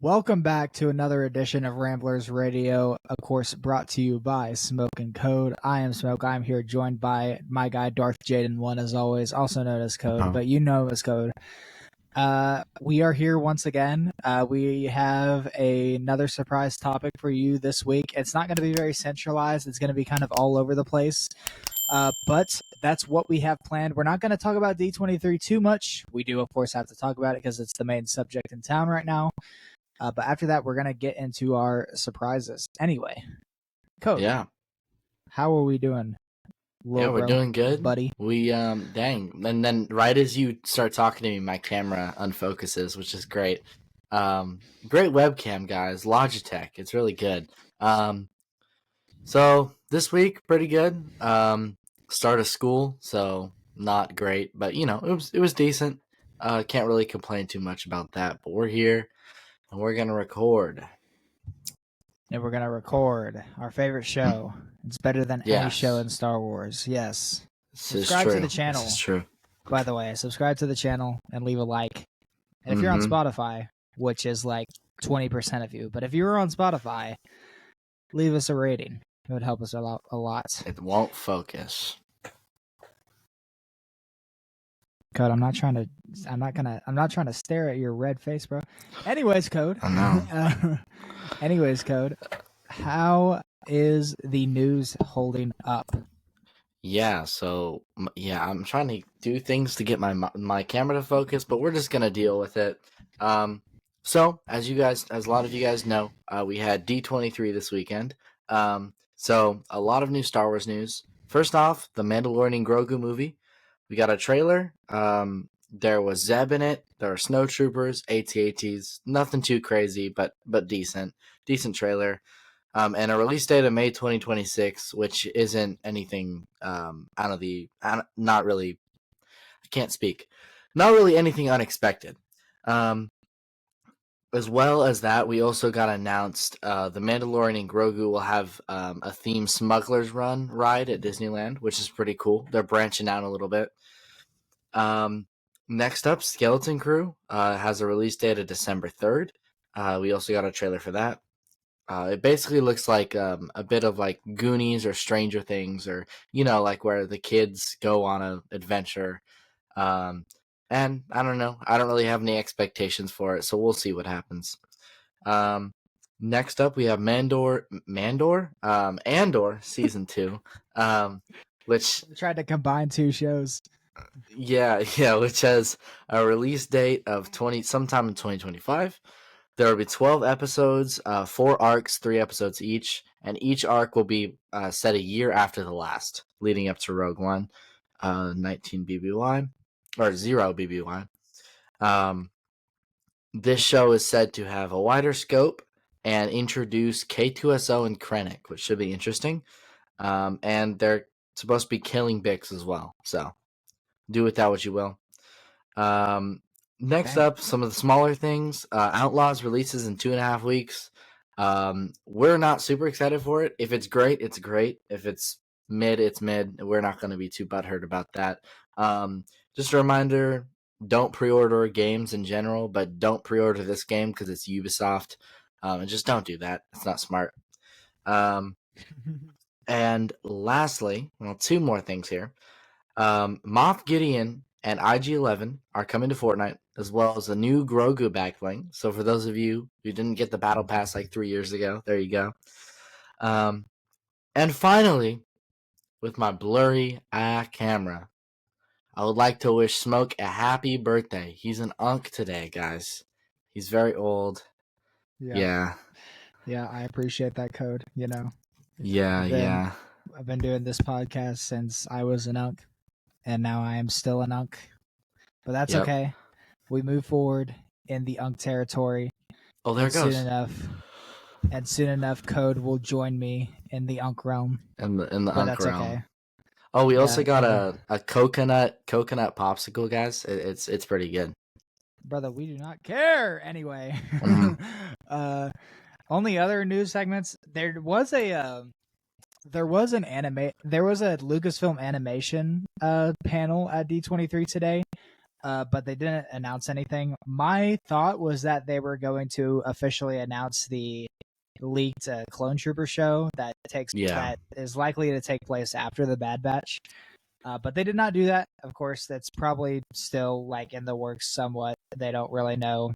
Welcome back to another edition of Ramblers Radio, of course, brought to you by Smoke and Code. I am Smoke. I'm here joined by my guy, Darth Jaden 1, as always, also known as Code, but you know as Code. We are here once again. We have another surprise topic for you this week. It's not going to be very centralized. It's going to be kind of all over the place. But that's what we have planned. We're not going to talk about D23 too much. We do, of course, have to talk about it because it's the main subject in town right now. But after that, we're going to get into our surprises. Anyway, Code. Yeah. How are we doing? We're doing good, buddy. We dang, and then right as you start talking to me, my camera unfocuses, which is great. Great webcam, guys. Logitech, it's really good. So this week, pretty good. Start of school, so not great, but you know, it was decent. Can't really complain too much about that. But we're here, and we're gonna record. And we're going to record our favorite show. It's better than any show in Star Wars. Yes. Subscribe to the channel. This is true. By the way, subscribe to the channel and leave a like. And if you're on Spotify, which is like 20% of you, but if you're on Spotify, leave us a rating. It would help us a lot. It won't focus. Code, I'm not trying to stare at your red face, bro. Anyways, Code. I know. Anyways, Code. How is the news holding up? Yeah, so I'm trying to do things to get my camera to focus, but we're just gonna deal with it. So as a lot of you guys know, we had D23 this weekend. So a lot of new Star Wars news. First off, the Mandalorian Grogu movie. We got a trailer. There was Zeb in it. There were snowtroopers, AT-ATs. Nothing too crazy, but decent trailer. And a release date of May 2026, which isn't anything not really. I can't speak. Not really anything unexpected. As well as that, we also got announced the Mandalorian and Grogu will have a themed Smuggler's Run ride at Disneyland, which is pretty cool. They're branching out a little bit. Next up, Skeleton Crew has a release date of December 3rd. We also got a trailer for that. It basically looks like a bit of like Goonies or Stranger Things, or like where the kids go on an adventure. And I don't know. I don't really have any expectations for it, so we'll see what happens. Next up, we have Andor season 2, which we tried to combine two shows. Yeah, which has a release date of sometime in 2025. There will be 12 episodes, 4 arcs, 3 episodes each, and each arc will be set a year after the last, leading up to Rogue One, 19 BBY. Or 0 BBY. This show is said to have a wider scope and introduce K2SO and Krennic, which should be interesting. And they're supposed to be killing Bix as well. So do with that what you will. Next up, some of the smaller things. Outlaws releases in 2.5 weeks. We're not super excited for it. If it's great, it's great. If it's mid, it's mid. We're not going to be too butthurt about that. Just a reminder, don't pre-order games in general, but don't pre-order this game because it's Ubisoft. And just don't do that. It's not smart. And lastly, 2 more things here. Moff Gideon and IG-11 are coming to Fortnite, as well as a new Grogu backbling. So for those of you who didn't get the Battle Pass like 3 years ago, there you go. And finally, with my blurry camera, I would like to wish Smoke a happy birthday. He's an unk today, guys. He's very old. Yeah, I appreciate that, Code, Yeah. I've been doing this podcast since I was an unk, and now I am still an unk. But that's okay. We move forward in the unk territory. Oh, there it goes. Soon enough, Code will join me in the unk realm. In the unk realm. Okay. Oh, we also got a coconut popsicle, guys. It's pretty good. Brother, we do not care. Anyway, only other news segments. There was a Lucasfilm animation panel at D23 today. but they didn't announce anything. My thought was that they were going to officially announce the leaked Clone Trooper show that is likely to take place after the Bad Batch. But they did not do that. Of course, that's probably still like in the works somewhat. They don't really know.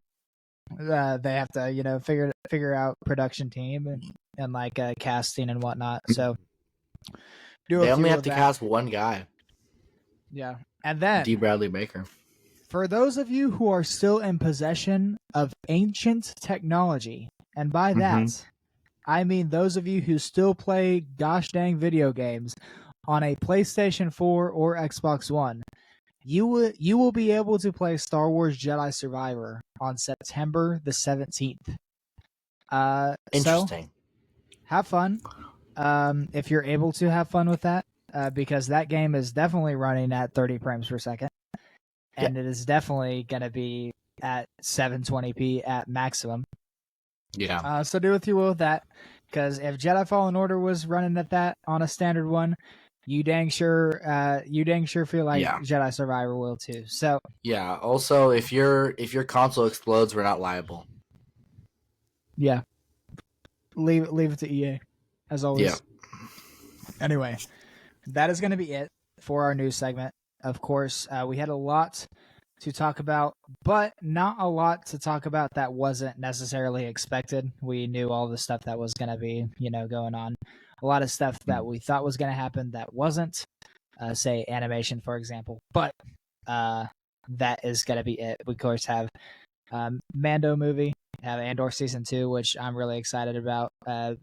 They have to, figure out production team and like casting and whatnot. So they only have to cast one guy. Yeah, and then D. Bradley Baker. For those of you who are still in possession of ancient technology, and by that, I mean those of you who still play gosh dang video games on a PlayStation 4 or Xbox One, you will be able to play Star Wars Jedi Survivor on September the 17th. Interesting. So, have fun if you're able to have fun with that, because that game is definitely running at 30 frames per second. And it is definitely going to be at 720p at maximum. Yeah. So do what you will with that, because if Jedi Fallen Order was running at that on a standard one, you dang sure feel like Jedi Survivor will too. So yeah. Also, if your console explodes, we're not liable. Yeah. Leave it to EA, as always. Yeah. Anyway, that is going to be it for our news segment. Of course, we had a lot to talk about, but not a lot to talk about that wasn't necessarily expected. We knew all the stuff that was going to be, going on. A lot of stuff that we thought was going to happen that wasn't, say animation, for example. But that is going to be it. We, of course, have Mando movie, have Andor Season 2, which I'm really excited about,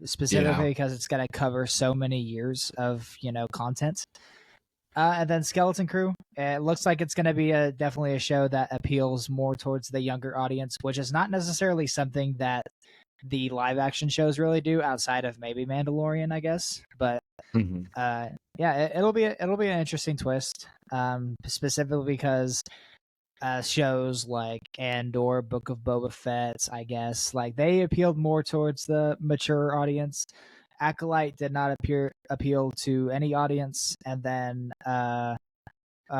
specifically because it's going to cover so many years of, content. And then Skeleton Crew. It looks like it's going to be definitely a show that appeals more towards the younger audience, which is not necessarily something that the live action shows really do, outside of maybe Mandalorian, I guess. But it'll be an interesting twist, specifically because shows like Andor, Book of Boba Fett, I guess, like they appealed more towards the mature audience. Acolyte did not appeal to any audience, and then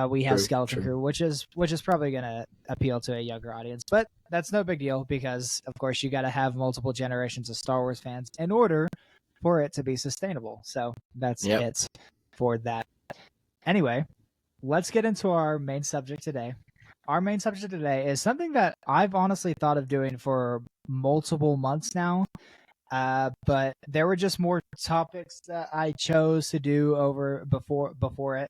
we have Skeleton Crew, which is probably going to appeal to a younger audience, but that's no big deal because, of course, you got to have multiple generations of Star Wars fans in order for it to be sustainable. So that's it for that. Anyway, let's get into our main subject today. Our main subject today is something that I've honestly thought of doing for multiple months now. But there were just more topics that I chose to do before it.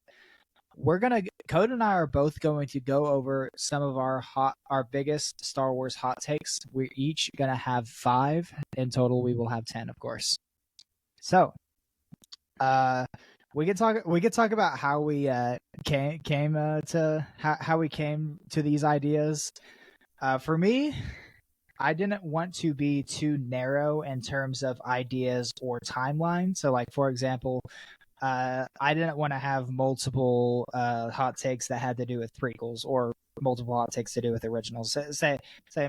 Code and I are both going to go over some of our biggest Star Wars hot takes. We're each gonna have 5 in total. We will have 10, of course. So, we could talk about how we came to these ideas. For me, I didn't want to be too narrow in terms of ideas or timeline. So, like, for example, I didn't want to have multiple hot takes that had to do with prequels, or multiple hot takes to do with originals. Say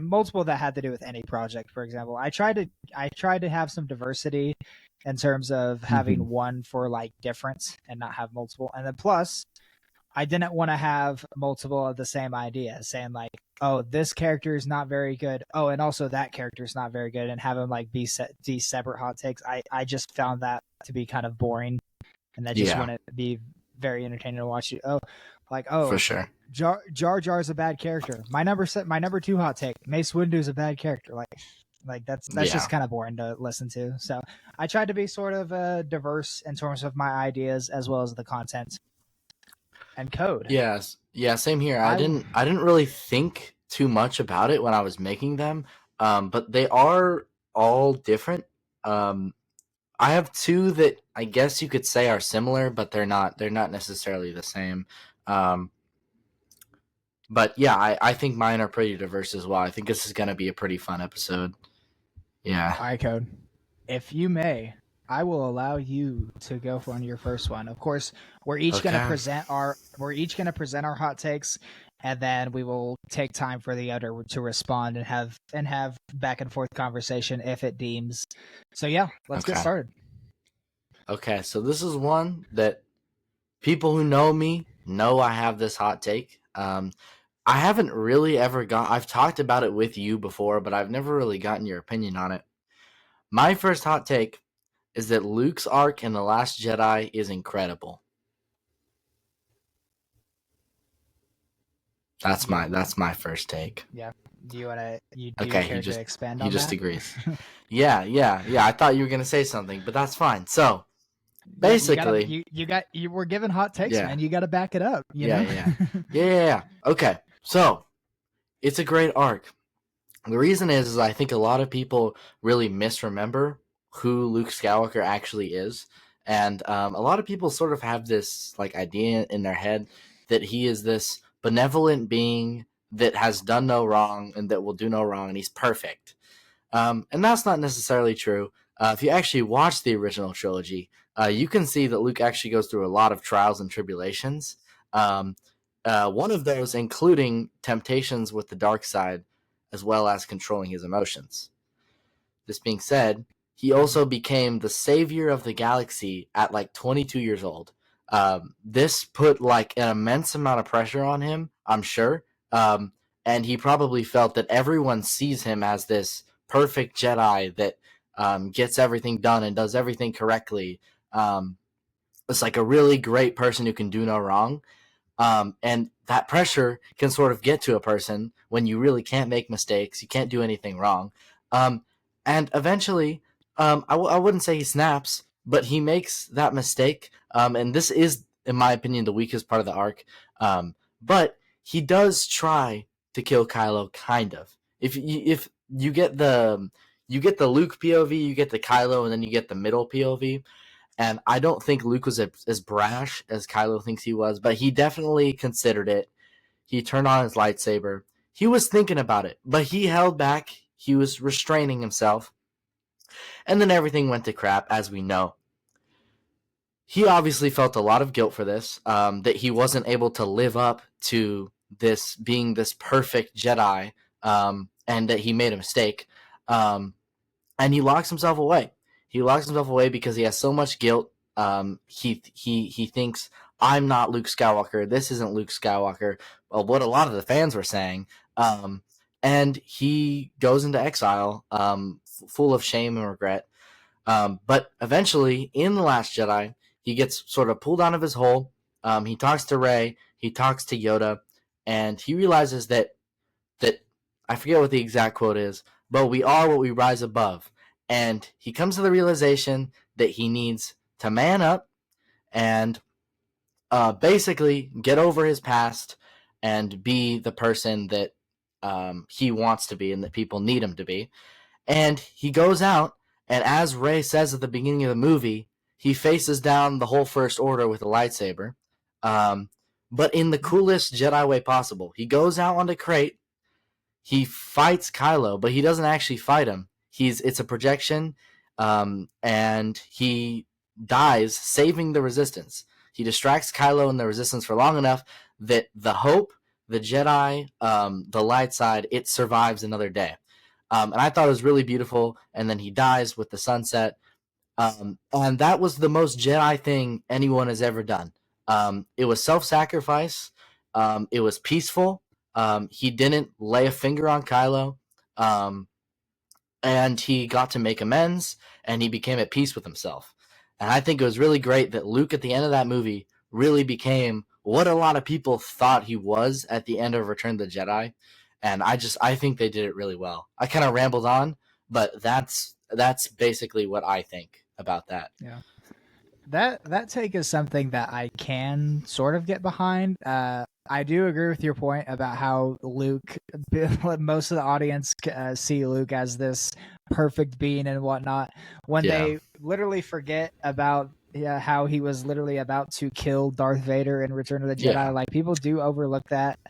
multiple that had to do with any project, for example. I tried to have some diversity in terms of having one for like difference and not have multiple. And then plus, I didn't want to have multiple of the same idea, saying like, oh, this character is not very good. Oh, and also that character is not very good, and have them like be these separate hot takes. I just found that to be kind of boring, and I just want it to be very entertaining to watch. For sure. Jar Jar's a bad character. My number 2 hot take: Mace Windu's a bad character. Like that's just kind of boring to listen to. So I tried to be sort of diverse in terms of my ideas as well as the content. And Code. Yes. Yeah, same here. I didn't really think too much about it when I was making them. But they are all different. I have 2 that I guess you could say are similar, but they're not necessarily the same. But yeah, I think mine are pretty diverse as well. I think this is going to be a pretty fun episode. Yeah. All right, Code. If you may, I will allow you to go on your first one. Of course, we're each going to present our hot takes, and then we will take time for the other to respond and have back and forth conversation if it deems. So yeah, let's get started. Okay, so this is one that people who know me know I have this hot take. I haven't really ever I've talked about it with you before, but I've never really gotten your opinion on it. My first hot take is that Luke's arc in The Last Jedi is incredible. That's my first take. Yeah. Do you want to? You Okay, to expand on he just that? agrees. Yeah. I thought you were gonna say something, but that's fine. So basically, you were given hot takes, yeah, man. You got to back it up. You yeah, know? yeah. Okay, so it's a great arc. The reason is I think a lot of people really misremember who Luke Skywalker actually is, and a lot of people sort of have this like idea in their head that he is this benevolent being that has done no wrong and that will do no wrong, and he's perfect. And that's not necessarily true. If you actually watch the original trilogy, you can see that Luke actually goes through a lot of trials and tribulations. One of those including temptations with the dark side, as well as controlling his emotions. This being said, he also became the savior of the galaxy at like 22 years old. This put like an immense amount of pressure on him, I'm sure. And he probably felt that everyone sees him as this perfect Jedi that gets everything done and does everything correctly. It's like a really great person who can do no wrong. And that pressure can sort of get to a person when you really can't make mistakes, you can't do anything wrong. And eventually, I wouldn't say he snaps, but he makes that mistake. And this is, in my opinion, the weakest part of the arc. But he does try to kill Kylo, kind of. If you get the Luke POV, you get the Kylo, and then you get the middle POV. And I don't think Luke was as brash as Kylo thinks he was, but he definitely considered it. He turned on his lightsaber. He was thinking about it, but he held back. He was restraining himself. And then everything went to crap, as we know. He obviously felt a lot of guilt for this, that he wasn't able to live up to this being this perfect Jedi, and that he made a mistake. And he locks himself away. He locks himself away because he has so much guilt. He thinks, I'm not Luke Skywalker. This isn't Luke Skywalker. Well, what a lot of the fans were saying. And he goes into exile, full of shame and regret. But eventually, in The Last Jedi, he gets sort of pulled out of his hole. He talks to Rey. He talks to Yoda, and he realizes that I forget what the exact quote is, but we are what we rise above. And he comes to the realization that he needs to man up and basically get over his past and be the person that he wants to be and that people need him to be. And he goes out, and as Rey says at the beginning of the movie, he faces down the whole First Order with a lightsaber, but in the coolest Jedi way possible. He goes out on the crate. He fights Kylo, but he doesn't actually fight him. It's a projection, and he dies saving the Resistance. He distracts Kylo and the Resistance for long enough that the Hope, the Jedi, the light side, it survives another day. And I thought it was really beautiful. And then he dies with the sunset. And that was the most Jedi thing anyone has ever done. It was self-sacrifice. It was peaceful. He didn't lay a finger on Kylo. And he got to make amends, and he became at peace with himself. And I think it was really great that Luke at the end of that movie really became what a lot of people thought he was at the end of Return of the Jedi. And I think they did it really well. I kind of rambled on, but that's basically what I think about that. Yeah. That take is something that I can sort of get behind. I do agree with your point about how Luke, most of the audience see Luke as this perfect being and whatnot. When they literally forget about how he was literally about to kill Darth Vader in Return of the Jedi, like people do overlook that,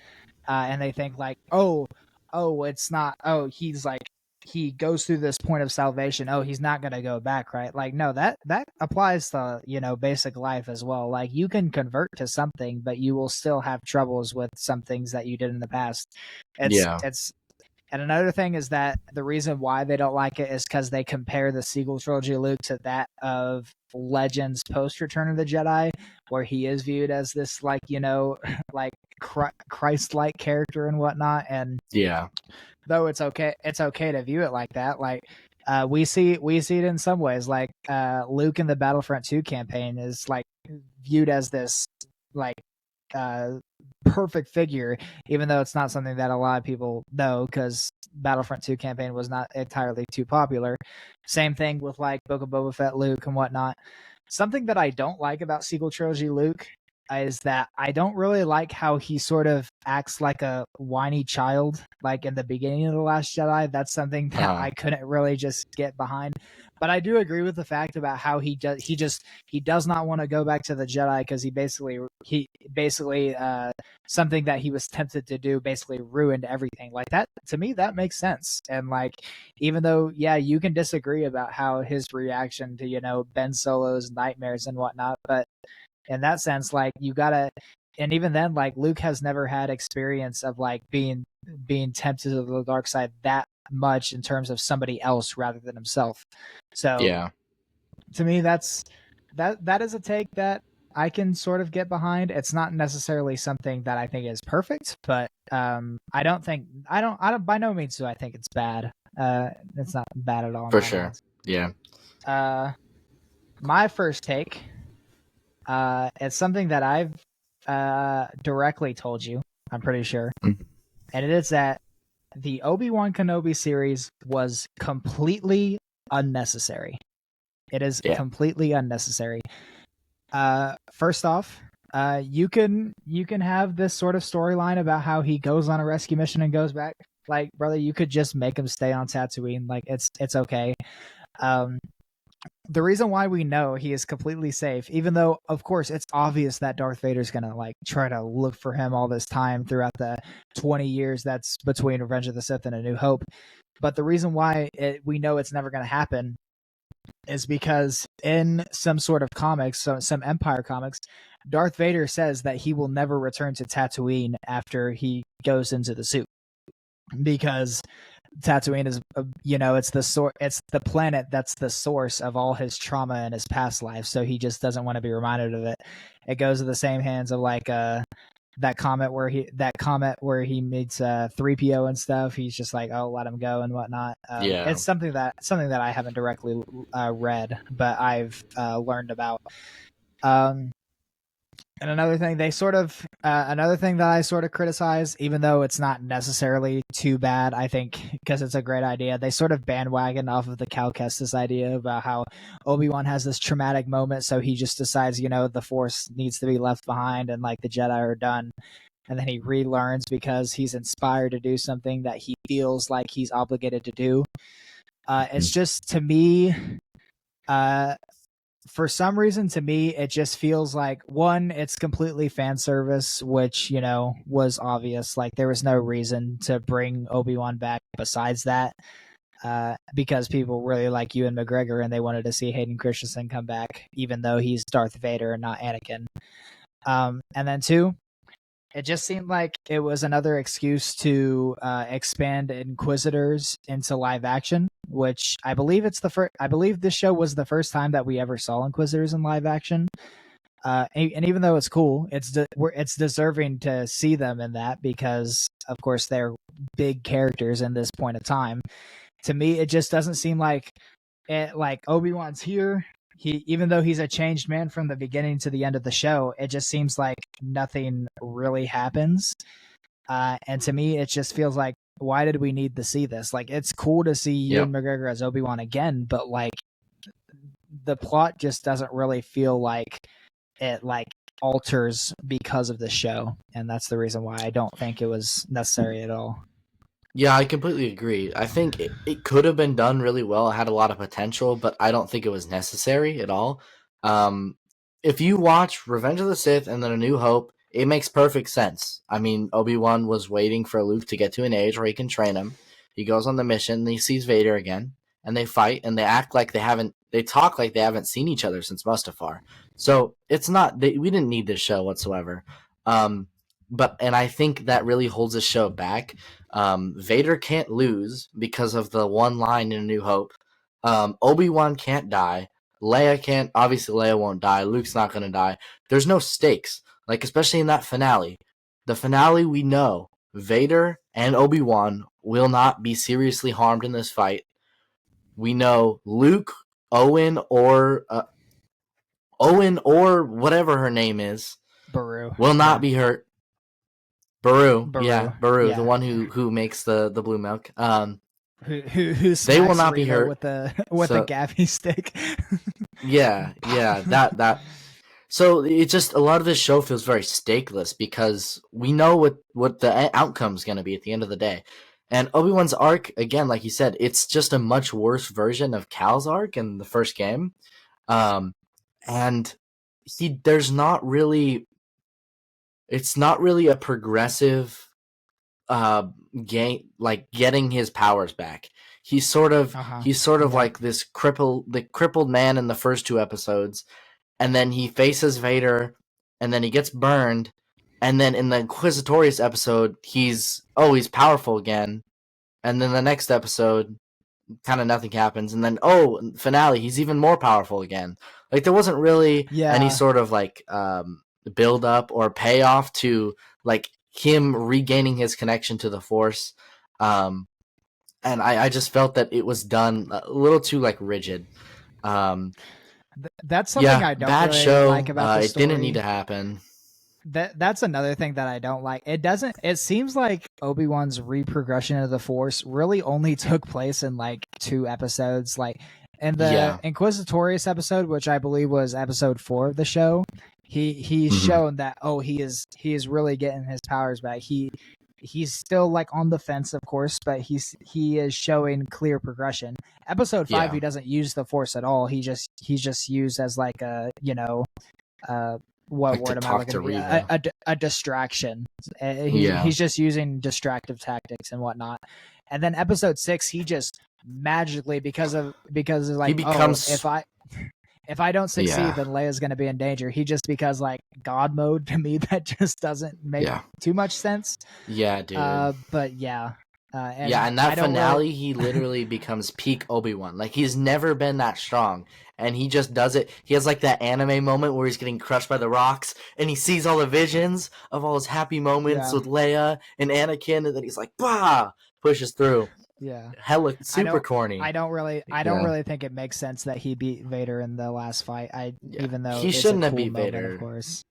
and they think like, oh, it's not. Oh, he's like. He goes through this point of salvation. Oh, he's not going to go back, right? Like, no, that applies to, basic life as well. Like, you can convert to something, but you will still have troubles with some things that you did in the past. It's And another thing is that the reason why they don't like it is because they compare the sequel trilogy Luke to that of Legends post Return of the Jedi, where he is viewed as this like like Christ-like character and whatnot. And yeah, though it's okay to view it like that. Like we see it in some ways. Like Luke in the Battlefront 2 campaign is like viewed as this like uh, perfect figure, even though it's not something that a lot of people know because Battlefront 2 campaign was not entirely too popular. Same thing with like Book of Boba Fett Luke and whatnot. Something that I don't like about sequel trilogy Luke is that I don't really like how he sort of acts like a whiny child, like in the beginning of The Last Jedi. That's something that I couldn't really just get behind. But I do agree with the fact about how he does not want to go back to the Jedi because he basically something that he was tempted to do basically ruined everything. Like that to me that makes sense. And like even though you can disagree about how his reaction to Ben Solo's nightmares and whatnot, but in that sense, like you gotta, and even then, like Luke has never had experience of like being tempted to the dark side that much in terms of somebody else rather than himself. So to me, that is a take that I can sort of get behind. It's not necessarily something that I think is perfect, but I don't by no means do I think it's bad. It's not bad at all. For sure. Eyes. Yeah. My first take. It's something that I've directly told you, I'm pretty sure. Mm-hmm. And it is that the Obi-Wan Kenobi series was completely unnecessary. It is completely unnecessary. First off, you can have this sort of storyline about how he goes on a rescue mission and goes back. Like, brother, you could just make him stay on Tatooine. Like, it's okay. The reason why we know he is completely safe, even though, of course, it's obvious that Darth Vader's going to like try to look for him all this time throughout the 20 years that's between Revenge of the Sith and A New Hope. But the reason why we know it's never going to happen is because in some sort of comics, so some Empire comics, Darth Vader says that he will never return to Tatooine after he goes into the suit. Because Tatooine is, it's the planet that's the source of all his trauma in his past life. So he just doesn't want to be reminded of it. It goes to the same hands of like that comment where he meets 3PO and stuff. He's just like, oh, let him go and whatnot. It's something that I haven't directly read, but I've learned about. And another thing another thing that I sort of criticize, even though it's not necessarily too bad, I think, because it's a great idea, they sort of bandwagon off of the Cal Kestis idea about how Obi-Wan has this traumatic moment, so he just decides, the Force needs to be left behind and like the Jedi are done. And then he relearns because he's inspired to do something that he feels like he's obligated to do. It's just, to me, for some reason, to me, it just feels like, one, it's completely fan service, which, was obvious. Like, there was no reason to bring Obi-Wan back besides that, because people really like Ewan McGregor and they wanted to see Hayden Christensen come back, even though he's Darth Vader and not Anakin. And then two, it just seemed like it was another excuse to expand Inquisitors into live action, which I believe I believe this show was the first time that we ever saw Inquisitors in live action. And even though it's cool, it's deserving to see them in that because, of course, they're big characters in this point of time. To me, it just doesn't seem like Obi-Wan's here. Even though he's a changed man from the beginning to the end of the show, it just seems like nothing really happens. And to me, it just feels like, why did we need to see this? Like, it's cool to see Ewan McGregor as Obi-Wan again, but like the plot just doesn't really feel like it like alters because of the show. And that's the reason why I don't think it was necessary at all. Yeah, I completely agree. I think it could have been done really well. It had a lot of potential, but I don't think it was necessary at all. If you watch Revenge of the Sith and then A New Hope, it makes perfect sense. I mean, Obi-Wan was waiting for Luke to get to an age where he can train him. He goes on the mission, and he sees Vader again, and they fight, and they act like they talk like they haven't seen each other since Mustafar. So it's not, we didn't need this show whatsoever. and I think that really holds the show back. Vader can't lose because of the one line in A New Hope. Obi-Wan can't die. Leia can't. Obviously, Leia won't die. Luke's not going to die. There's no stakes, like especially in that finale. The finale, we know Vader and Obi-Wan will not be seriously harmed in this fight. We know Luke, Owen, or whatever her name is, Baru will not be hurt. Baru, yeah. the one who makes the blue milk. Who they will not Reva be hurt with the gaffy stick. yeah, that. So it's just a lot of this show feels very stakeless because we know what the outcome is going to be at the end of the day. And Obi-Wan's arc, again, like you said, it's just a much worse version of Cal's arc in the first game. And there's not really, it's not really a progressive game, like getting his powers back. He's sort of like this crippled man in the first two episodes, and then he faces Vader, and then he gets burned, and then in the Inquisitorius episode, he's powerful again, and then the next episode, kind of nothing happens, and then finale, he's even more powerful again. Like there wasn't really any sort of like build up or payoff to like him regaining his connection to the Force, and I just felt that it was done a little too like rigid. That's something I don't bad really show. like about the story. It didn't need to happen. That's another thing that I don't like. It seems like Obi-Wan's reprogression of the Force really only took place in like 2 episodes. Like in the Inquisitorius episode, which I believe was episode 4 of the show, he's shown that he is really getting his powers back. He's still like on the fence, of course, but he is showing clear progression. Episode 5, he doesn't use the Force at all. He's just used as like a what word am I looking for? A distraction. He's just using distractive tactics and whatnot. And then episode 6, he just magically because like, he becomes, if I don't succeed, then Leia's going to be in danger. He just because like God mode to me, that just doesn't make too much sense. Yeah, dude. But yeah. And that finale, he literally becomes peak Obi-Wan. Like he's never been that strong, and he just does it. He has like that anime moment where he's getting crushed by the rocks, and he sees all the visions of all his happy moments with Leia and Anakin, and then he's like, bah, pushes through. Yeah, hella super corny. I don't really think it makes sense that he beat Vader in the last fight. Even though he shouldn't have beat Vader, of course.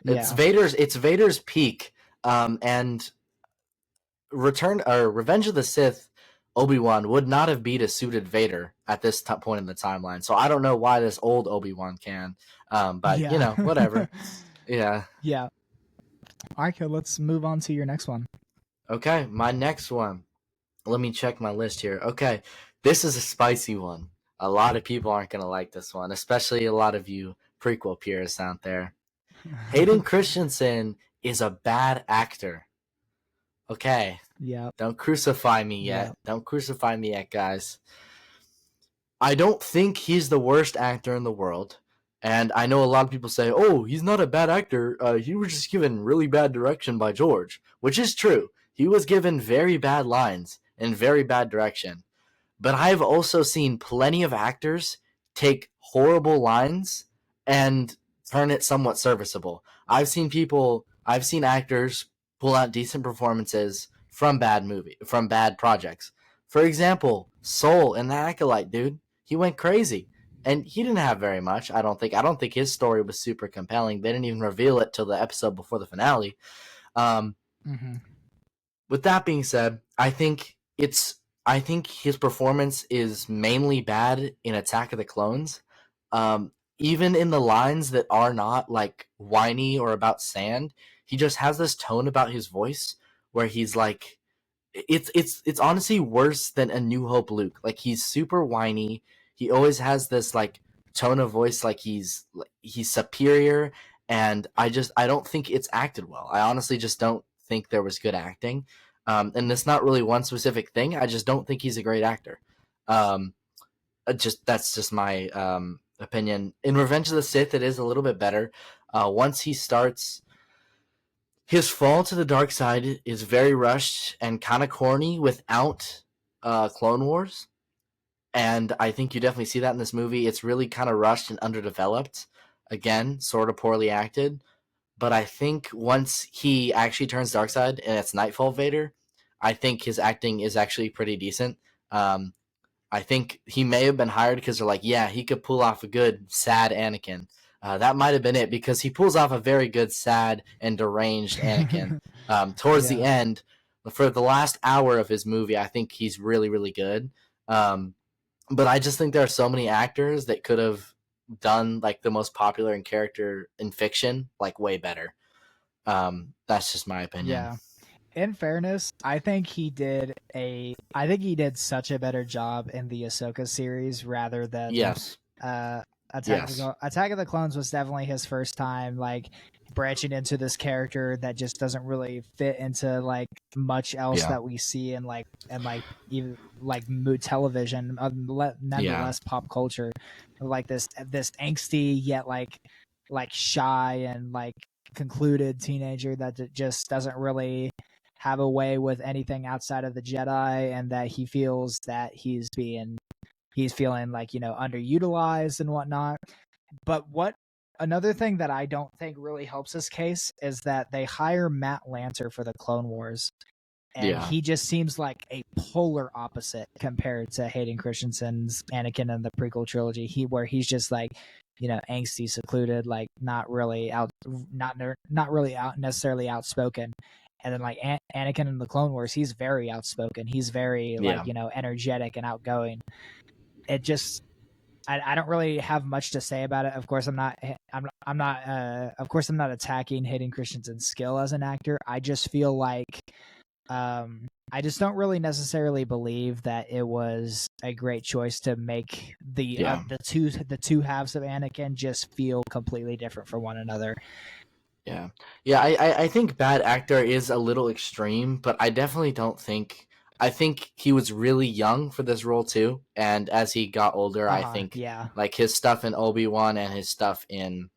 It's Vader's peak, and Revenge of the Sith, Obi-Wan would not have beat a suited Vader at this point in the timeline. So I don't know why this old Obi-Wan can. But you know, whatever. Yeah. Yeah. All right, let's move on to your next one. Okay, my next one. Let me check my list here. Okay, this is a spicy one. A lot of people aren't going to like this one, especially a lot of you prequel purists out there. Hayden Christensen is a bad actor. Okay. Yeah. Don't crucify me yet. Yep. Don't crucify me yet, guys. I don't think he's the worst actor in the world. And I know a lot of people say, oh, he's not a bad actor. He was just given really bad direction by George, which is true. He was given very bad lines and very bad direction. But I've also seen plenty of actors take horrible lines and turn it somewhat serviceable. I've seen actors pull out decent performances from bad projects. For example, Soul in The Acolyte, dude. He went crazy. And he didn't have very much, I don't think. I don't think his story was super compelling. They didn't even reveal it till the episode before the finale. With that being said, I think his performance is mainly bad in Attack of the Clones. Even in the lines that are not like whiny or about sand, he just has this tone about his voice where he's like, it's honestly worse than A New Hope Luke. Like he's super whiny. He always has this like tone of voice like he's superior, and I don't think it's acted well. I honestly just don't think there was good acting. And it's not really one specific thing. I just don't think he's a great actor. That's just my opinion. In Revenge of the Sith, it is a little bit better. Once he starts his fall to the dark side is very rushed and kind of corny without Clone Wars. And I think you definitely see that in this movie. It's really kind of rushed and underdeveloped. Again, sort of poorly acted. But I think once he actually turns dark side and it's Nightfall Vader, I think his acting is actually pretty decent. I think he may have been hired because they're like, yeah, he could pull off a good sad Anakin. That might have been it, because he pulls off a very good sad and deranged Anakin. Towards the end, for the last hour of his movie, I think he's really, really good. But I just think there are so many actors that could have done like the most popular in character in fiction like way better. That's just my opinion. Yeah. In fairness, I think he did such a better job in the Ahsoka series rather than Yes. Attack of the Clones was definitely his first time like branching into this character that just doesn't really fit into like much else that we see in even like mood television, nonetheless pop culture, like this angsty yet like shy and like concluded teenager that just doesn't really have a way with anything outside of the Jedi, and that he feels that he's feeling like, underutilized and whatnot. But another thing that I don't think really helps his case is that they hire Matt Lanter for the Clone Wars, and he just seems like a polar opposite compared to Hayden Christensen's Anakin in the prequel trilogy. Where he's just like, angsty, secluded, like not really necessarily outspoken. And then like Anakin in the Clone Wars, he's very outspoken. He's very like, energetic and outgoing. It just, I don't really have much to say about it. Of course, I'm not attacking Hayden Christensen's skill as an actor. I just feel like, I just don't really necessarily believe that it was a great choice to make the two halves of Anakin just feel completely different from one another. I think bad actor is a little extreme, but I definitely don't think. I think he was really young for this role too, and as he got older, I think like his stuff in Obi-Wan and his stuff in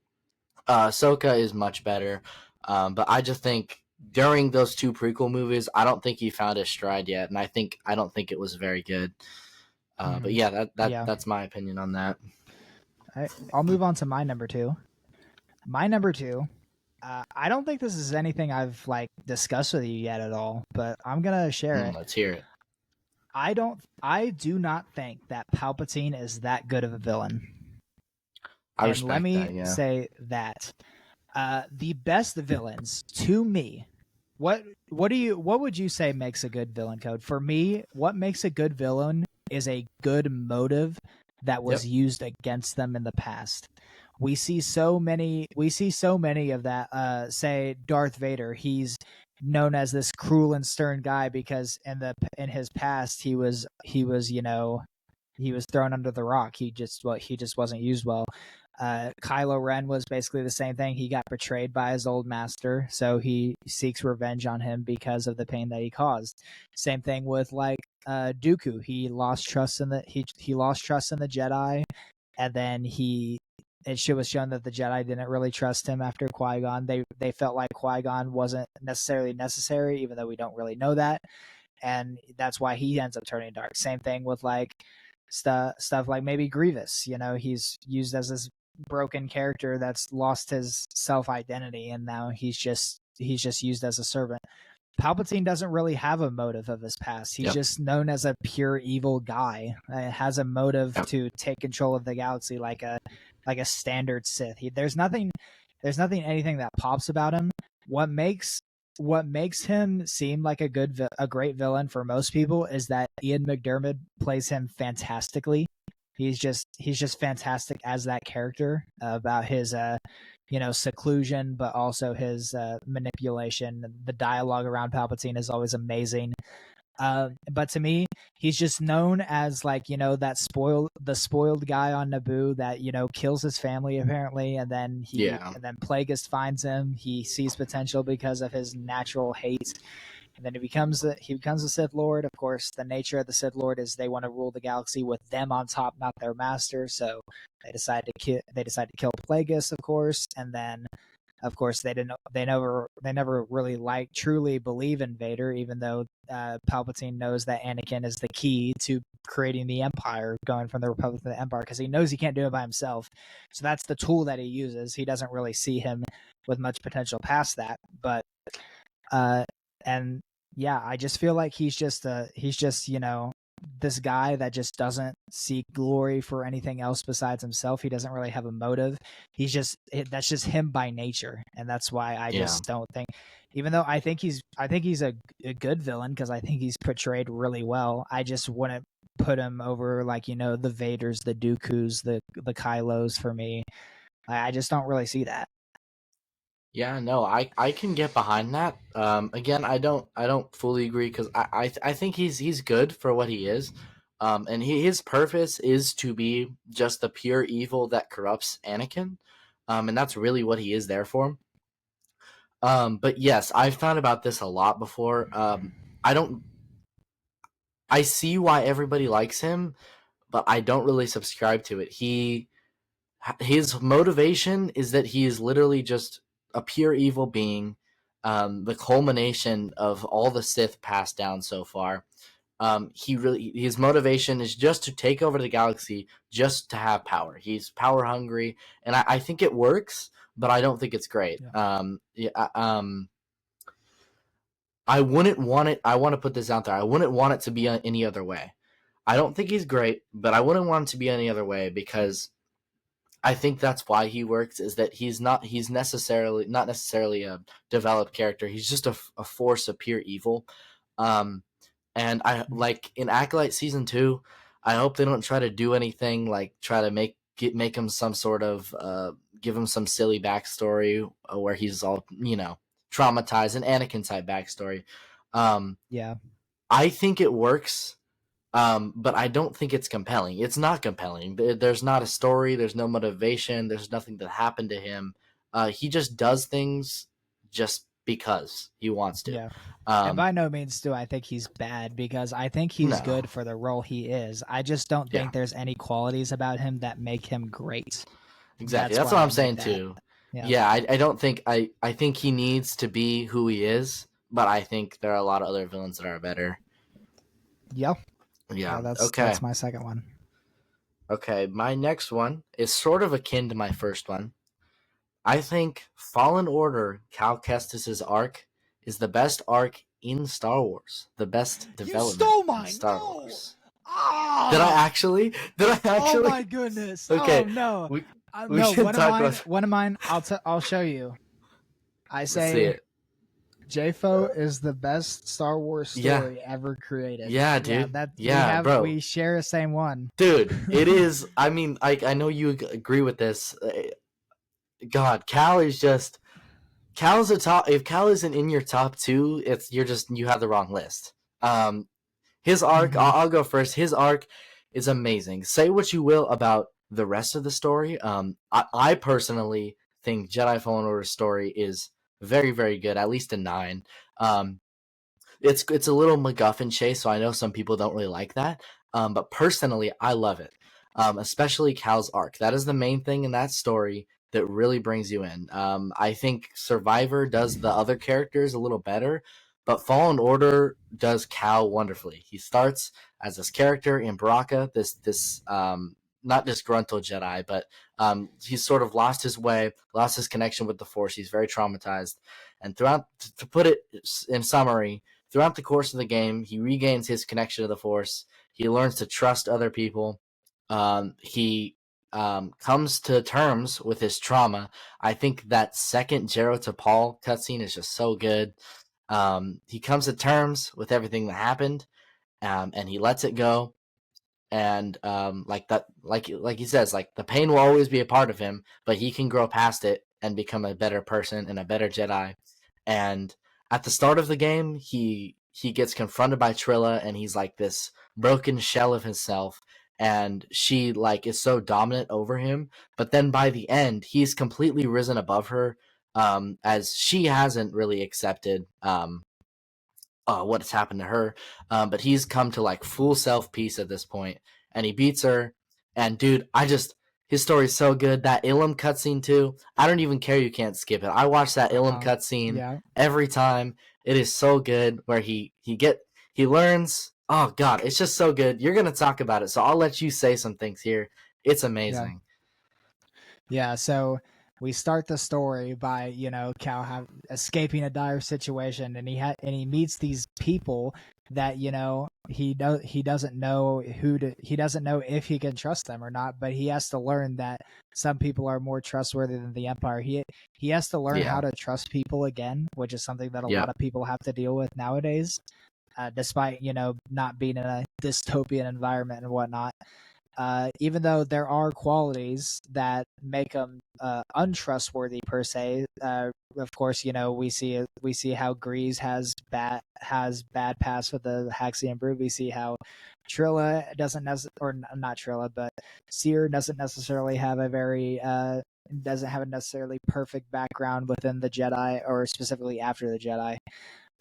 Ahsoka is much better. But I just think during those two prequel movies, I don't think he found his stride yet, and I don't think it was very good. But yeah, that's my opinion on that. I'll move on to my number two. My number two. I don't think this is anything I've like discussed with you yet at all, but I'm gonna share it. Let's hear it. I do not think that Palpatine is that good of a villain. And let me say that the best villains to me, what would you say makes a good villain, Code? For me, what makes a good villain is a good motive that was used against them in the past. We see so many of that. Say Darth Vader, he's known as this cruel and stern guy because in his past he was thrown under the rock. He just wasn't used well. Kylo Ren was basically the same thing. He got betrayed by his old master, so he seeks revenge on him because of the pain that he caused. Same thing with like Dooku. He lost trust in the Jedi, and then it was shown that the Jedi didn't really trust him after Qui-Gon. They felt like Qui-Gon wasn't necessarily necessary, even though we don't really know that. And that's why he ends up turning dark. Same thing with like stuff like maybe Grievous. He's used as this broken character that's lost his self-identity, and now he's just used as a servant. Palpatine doesn't really have a motive of his past. He's just known as a pure evil guy. Has a motive to take control of the galaxy like a standard Sith. There's nothing anything that pops about him. What makes him seem like a great villain for most people is that Ian McDiarmid plays him fantastically. He's just fantastic as that character, about his seclusion, but also his manipulation. The dialogue around Palpatine is always amazing. But to me, he's just known as like, that spoiled guy on Naboo that, kills his family apparently. And then and then Plagueis finds him. He sees potential because of his natural hate. And then he becomes a Sith Lord. Of course, the nature of the Sith Lord is they want to rule the galaxy with them on top, not their master. So they decide to kill Plagueis, of course. And then Of course, they never really truly believe in Vader, even though Palpatine knows that Anakin is the key to creating the Empire, going from the Republic to the Empire, because he knows he can't do it by himself. So that's the tool that he uses. He doesn't really see him with much potential past that, but and yeah, I just feel like he's just this guy that just doesn't seek glory for anything else besides himself. He doesn't really have a motive. That's just him by nature, and that's why I just don't think. Even though I think he's a good villain, because I think he's portrayed really well, I just wouldn't put him over like the Vaders, the Dooku's, the Kylos for me. I just don't really see that. Yeah, no, I can get behind that. Again, I don't fully agree, because I think he's good for what he is. And his purpose is to be just the pure evil that corrupts Anakin. And that's really what he is there for. But yes, I've thought about this a lot before. I see why everybody likes him, but I don't really subscribe to it. His motivation is that he is literally just a pure evil being, the culmination of all the Sith passed down so far. His motivation is just to take over the galaxy, just to have power. He's power hungry, and I think it works, but I don't think it's great. I wouldn't want it. I want to put this out there. I wouldn't want it to be any other way. I don't think he's great, but I wouldn't want it to be any other way, because I think that's why he works, is that he's not necessarily a developed character. He's just a force of pure evil. And I like in Acolyte season 2, I hope they don't try to do anything like try to make him some sort of give him some silly backstory where he's all traumatized, an Anakin type backstory. I think it works. But I don't think it's compelling. It's not compelling. There's not a story. There's no motivation. There's nothing that happened to him. He just does things just because he wants to. Yeah. And by no means do I think he's bad, because I think he's good for the role he is. I just don't think there's any qualities about him that make him great. Exactly. That's what I'm saying too. Yeah, I don't think I think he needs to be who he is, but I think there are a lot of other villains that are better. Yep. Yeah. That's my second one. Okay, my next one is sort of akin to my first one. I think Fallen Order, Cal Kestis's arc, is the best arc in Star Wars. The best development in Star Wars. Oh! Did I actually? Oh my goodness! Okay. Oh no! We should talk about one of mine. I'll show you. I say JFO is the best Star Wars story ever created. Yeah, dude. Bro. We share the same one. Dude, it is. I mean, I know you agree with this. God, Cal is just. Cal's a top. If Cal isn't in your top 2, you have the wrong list. His arc. I'll go first. His arc is amazing. Say what you will about the rest of the story. I personally think Jedi Fallen Order story is very, very good, at least a 9. It's a little MacGuffin chase, so I know some people don't really like that. But personally, I love it. Especially Cal's arc. That is the main thing in that story that really brings you in. I think Survivor does the other characters a little better, but Fallen Order does Cal wonderfully. He starts as this character in Baraka, this not disgruntled Jedi, but he's sort of lost his way, lost his connection with the Force. He's very traumatized. And throughout, to put it in summary, throughout the course of the game, he regains his connection to the Force. He learns to trust other people. He comes to terms with his trauma. I think that second Jero to Paul cutscene is just so good. He comes to terms with everything that happened, and he lets it go. And like he says, like the pain will always be a part of him, but he can grow past it and become a better person and a better Jedi. And at the start of the game, he gets confronted by Trilla, and he's like this broken shell of himself, and she like is so dominant over him. But then by the end, he's completely risen above her, as she hasn't really accepted what's happened to her, but he's come to like full self peace at this point, and he beats her. And dude, His story's so good. That Ilum cutscene too. I don't even care. You can't skip it. I watch that Ilum cutscene every time. It is so good. Where he learns. Oh God, it's just so good. You're gonna talk about it, so I'll let you say some things here. It's amazing. Yeah. So we start the story by Cal escaping a dire situation, and he meets these people that he doesn't know he doesn't know if he can trust them or not, but he has to learn that some people are more trustworthy than the Empire. He has to learn how to trust people again, which is something that a lot of people have to deal with nowadays, despite not being in a dystopian environment and whatnot. Even though there are qualities that make them untrustworthy per se. Of course, we see how Grease has bad pass with the Haxian Brood. We see how Trilla doesn't or not Trilla, but Seer doesn't necessarily have a very doesn't have a necessarily perfect background within the Jedi, or specifically after the Jedi.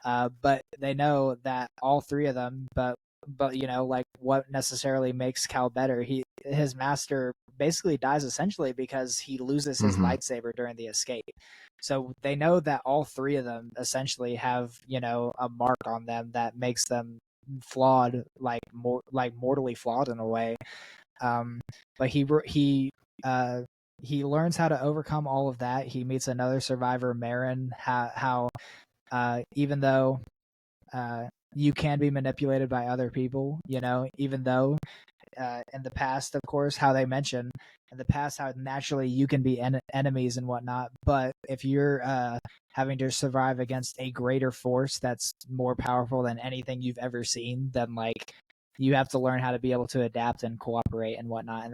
But they know that all three of them, but like what necessarily makes Cal better? His master basically dies essentially because he loses his lightsaber during the escape. So they know that all three of them essentially have a mark on them that makes them flawed, like mortally flawed in a way. But he learns how to overcome all of that. He meets another survivor, Marin. How even though you can be manipulated by other people, even though in the past, of course, how they mention in the past how naturally you can be enemies and whatnot, but if you're having to survive against a greater force that's more powerful than anything you've ever seen, then like you have to learn how to be able to adapt and cooperate and whatnot, and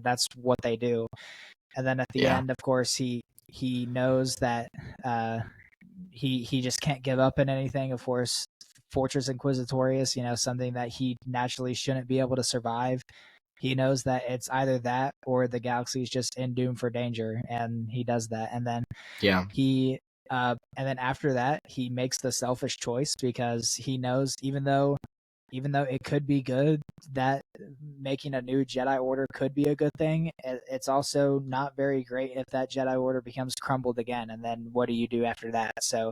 that's what they do. And then at the end, of course, he knows that he just can't give up in anything. Of course, Fortress Inquisitorius, something that he naturally shouldn't be able to survive. He knows that it's either that or the galaxy is just in doom for danger, and he does that. And then and then after that, he makes the selfish choice because he knows even though it could be good, that making a new Jedi Order could be a good thing, it's also not very great if that Jedi Order becomes crumbled again, and then what do you do after that? So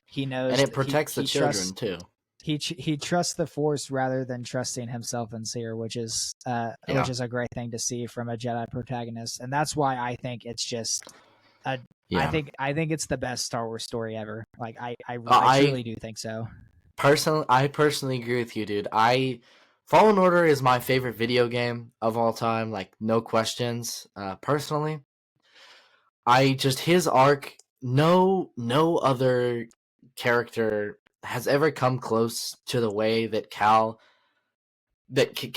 he knows, and it protects the children too. He trusts the Force rather than trusting himself and Seer, which is a great thing to see from a Jedi protagonist, and that's why I think it's just I think it's the best Star Wars story ever. Like I truly do think so. I personally agree with you, dude. Fallen Order is my favorite video game of all time, like no questions. Personally, his arc. No other character has ever come close to the way that Cal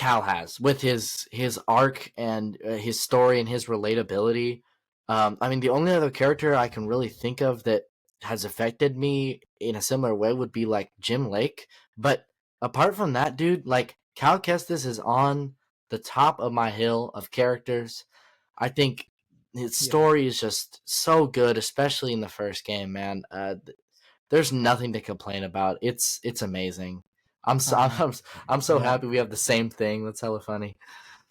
has with his arc and his story and his relatability. I mean, the only other character I can really think of that has affected me in a similar way would be like Jim Lake. But apart from that, dude, like Cal Kestis is on the top of my hill of characters. I think his story is just so good, especially in the first game, man. There's nothing to complain about. It's amazing. I'm so happy we have the same thing. That's hella funny.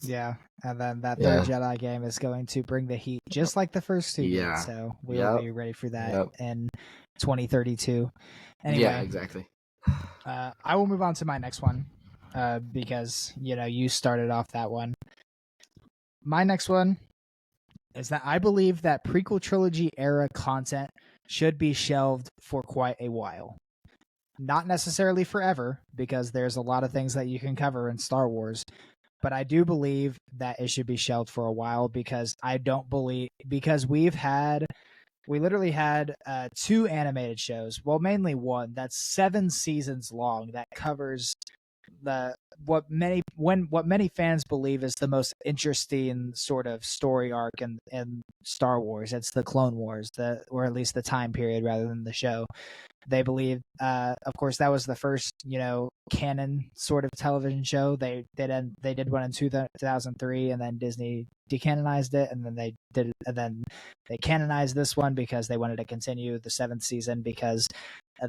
Yeah, and then that third Jedi game is going to bring the heat, just like the first two did. So we'll be ready for that in 2032. Anyway, yeah, exactly. I will move on to my next one because you started off that one. My next one is that I believe that prequel trilogy era content should be shelved for quite a while. Not necessarily forever, because there's a lot of things that you can cover in Star Wars. But I do believe that it should be shelved for a while because we literally had 2 animated shows. Well, mainly one that's 7 seasons long that covers what many fans believe is the most interesting sort of story arc in Star Wars. It's the Clone Wars, or at least the time period rather than the show. They believe, of course, that was the first, canon sort of television show. They did one in 2003, and then Disney decanonized it, and then they canonized this one because they wanted to continue the 7th season because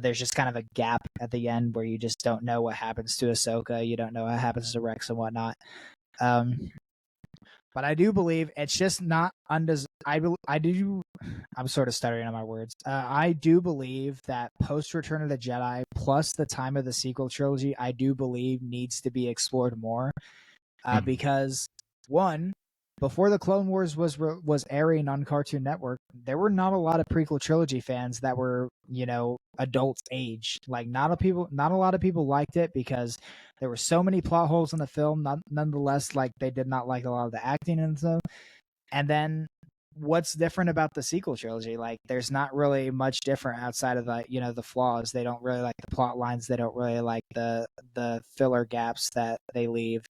there's just kind of a gap at the end where you just don't know what happens to Ahsoka, you don't know what happens to Rex and whatnot. But I do believe it's just not I'm sort of stuttering on my words. I do believe that post Return of the Jedi plus the time of the sequel trilogy, I do believe needs to be explored more. Because one, before the Clone Wars was airing on Cartoon Network, there were not a lot of prequel trilogy fans that were, adult age. Like not a lot of people liked it because there were so many plot holes in the film. Nonetheless, like they did not like a lot of the acting and stuff. And then what's different about the sequel trilogy? Like there's not really much different outside of the flaws. They don't really like the plot lines. They don't really like the filler gaps that they leave.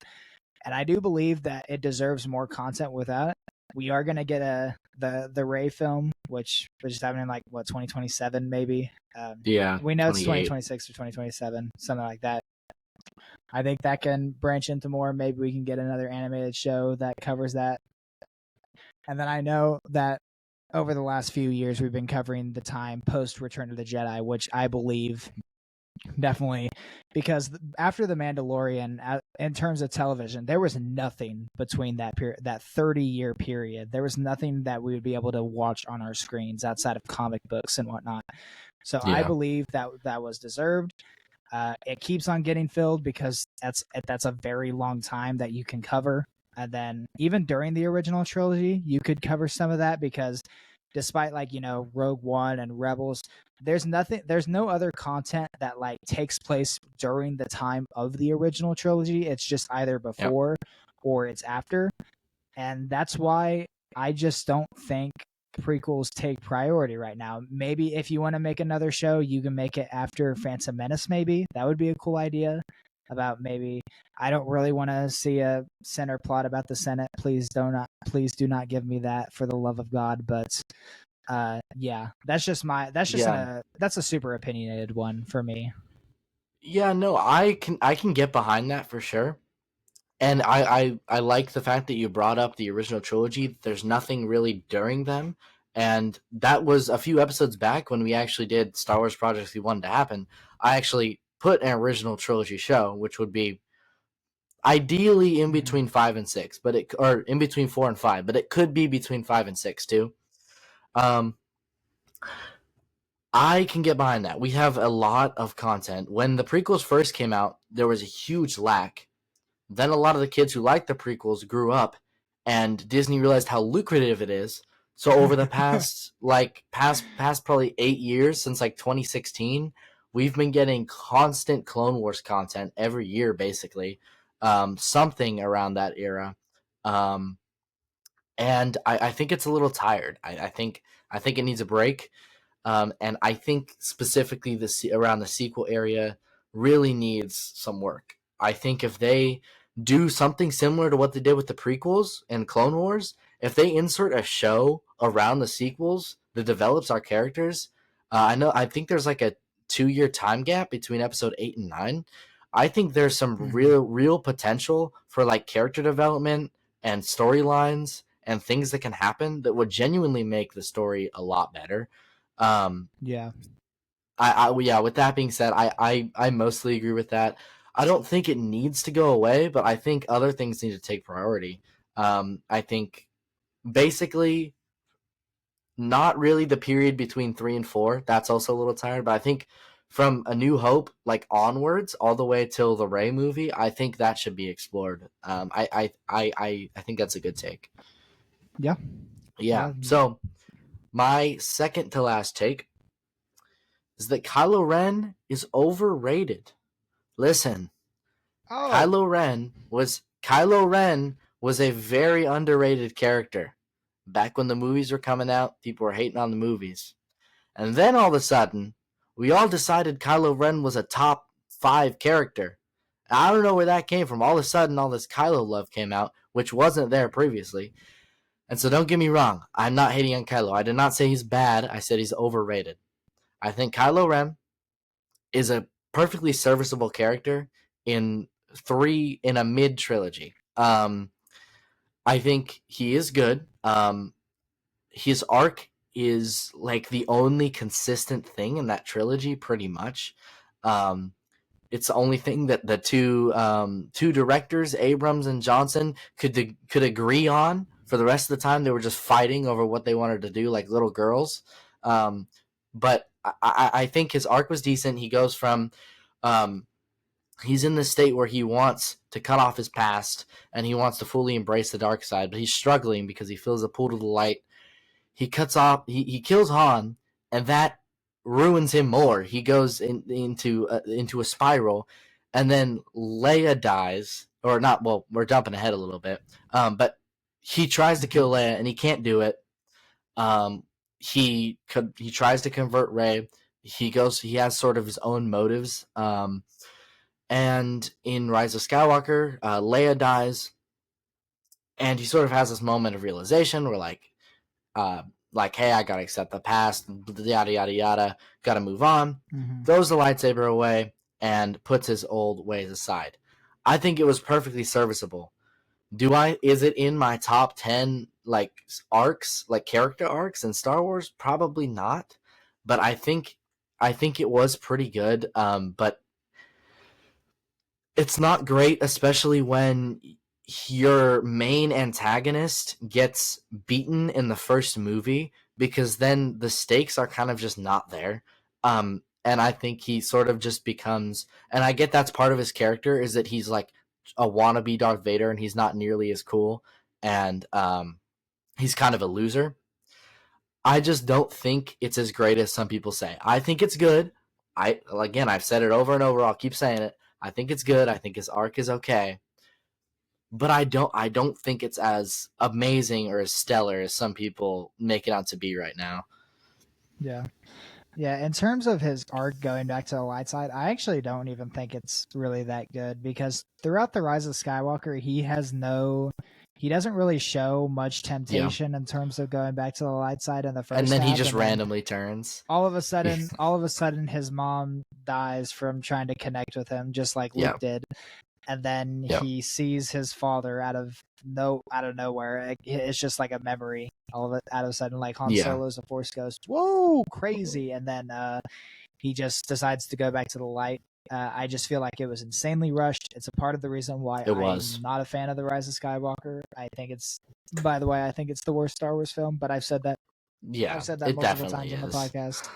And I do believe that it deserves more content with that. We are gonna get the Ray film, which is just happening in 2027 maybe. Yeah, We know it's 28. 2026 or 2027, something like that. I think that can branch into more. Maybe we can get another animated show that covers that. And then I know that over the last few years we've been covering the time post Return of the Jedi, which I believe definitely, because after the Mandalorian, in terms of television, there was nothing between that period, that 30-year period. There was nothing that we would be able to watch on our screens outside of comic books and whatnot. So I believe that was deserved. It keeps on getting filled because that's a very long time that you can cover. And then even during the original trilogy, you could cover some of that because despite Rogue One and Rebels, there's no other content that takes place during the time of the original trilogy. It's just either before or it's after. And that's why I just don't think prequels take priority right now. Maybe if you want to make another show, you can make it after Phantom Menace. Maybe that would be a cool idea. About maybe I don't really want to see a center plot about the Senate. Please do not give me that for the love of God. But that's a super opinionated one for me. Yeah, no, I can get behind that for sure. And I like the fact that you brought up the original trilogy. There's nothing really during them. And that was a few episodes back when we actually did Star Wars Projects We Wanted to Happen. I actually put an original trilogy show, which would be ideally in between 5 and 6, or in between 4 and 5, but it could be between 5 and 6 too. I can get behind that. We have a lot of content. When the prequels first came out, there was a huge lack. Then a lot of the kids who liked the prequels grew up, and Disney realized how lucrative it is. So over the past probably 8 years since 2016, we've been getting constant Clone Wars content every year, basically, something around that era. And I think it's a little tired. I think it needs a break. And I think specifically around the sequel area really needs some work. I think if they do something similar to what they did with the prequels and Clone Wars, if they insert a show around the sequels that develops our characters, I think there's a 2-year time gap between episode 8 and 9. I think there's some real potential for character development and storylines and things that can happen that would genuinely make the story a lot better. Yeah. With that being said, I mostly agree with that. I don't think it needs to go away, but I think other things need to take priority. I think basically not really the period between 3 and 4. That's also a little tired, but I think from A New Hope onwards all the way till the Rey movie, I think that should be explored. I think that's a good take. Yeah. So my second to last take is that Kylo Ren is overrated. Listen, Kylo Ren was a very underrated character. Back when the movies were coming out, people were hating on the movies. And then all of a sudden, we all decided Kylo Ren was a top 5 character. I don't know where that came from. All of a sudden, all this Kylo love came out, which wasn't there previously. And so don't get me wrong, I'm not hating on Kylo. I did not say he's bad, I said he's overrated. I think Kylo Ren is a perfectly serviceable character in a mid trilogy. I think he is good. His arc is the only consistent thing in that trilogy, pretty much. It's the only thing that the two directors, Abrams and Johnson, could agree on. For the rest of the time, they were just fighting over what they wanted to do, like little girls. But I think his arc was decent. He goes from he's in the state where he wants to cut off his past and he wants to fully embrace the dark side, but he's struggling because he feels a pull to the light. He cuts off, he kills Han, and that ruins him more. He goes into a spiral, and then Leia dies, or not. Well, we're jumping ahead a little bit, but he tries to kill Leia and he can't do it. He tries to convert Rey. He has sort of his own motives. And in Rise of Skywalker, Leia dies, and he sort of has this moment of realization where hey, I gotta accept the past, yada yada yada, gotta move on. Throws the lightsaber away and puts his old ways aside. I think it was perfectly serviceable. Is it in my top 10 arcs, character arcs in Star Wars? Probably not, but I think it was pretty good. But it's not great, especially when your main antagonist gets beaten in the first movie, because then the stakes are kind of just not there. And I think he sort of just becomes, and I get that's part of his character, is that he's like a wannabe Darth Vader and he's not nearly as cool, and he's kind of a loser. I just don't think it's as great as some people say. I think it's good. I've said it over and over. I'll keep saying it. I think it's good. I think his arc is okay. But I don't think it's as amazing or as stellar as some people make it out to be right now. Yeah. Yeah, in terms of his arc going back to the light side, I actually don't even think it's really that good, because throughout the Rise of Skywalker, he doesn't really show much temptation in terms of going back to the light side in the first. And then half, he just randomly turns. All of a sudden, his mom dies from trying to connect with him, just like Luke did. And then he sees his father out of nowhere. It's just like a memory. All of it out of a sudden, like Han Solo's a Force ghost. Whoa, crazy! And then he just decides to go back to the light. I just feel like it was insanely rushed. It's a part of the reason why I'm not a fan of The Rise of Skywalker. I think it's the worst Star Wars film, but I've said that. Yeah, I've said that multiple times on the podcast.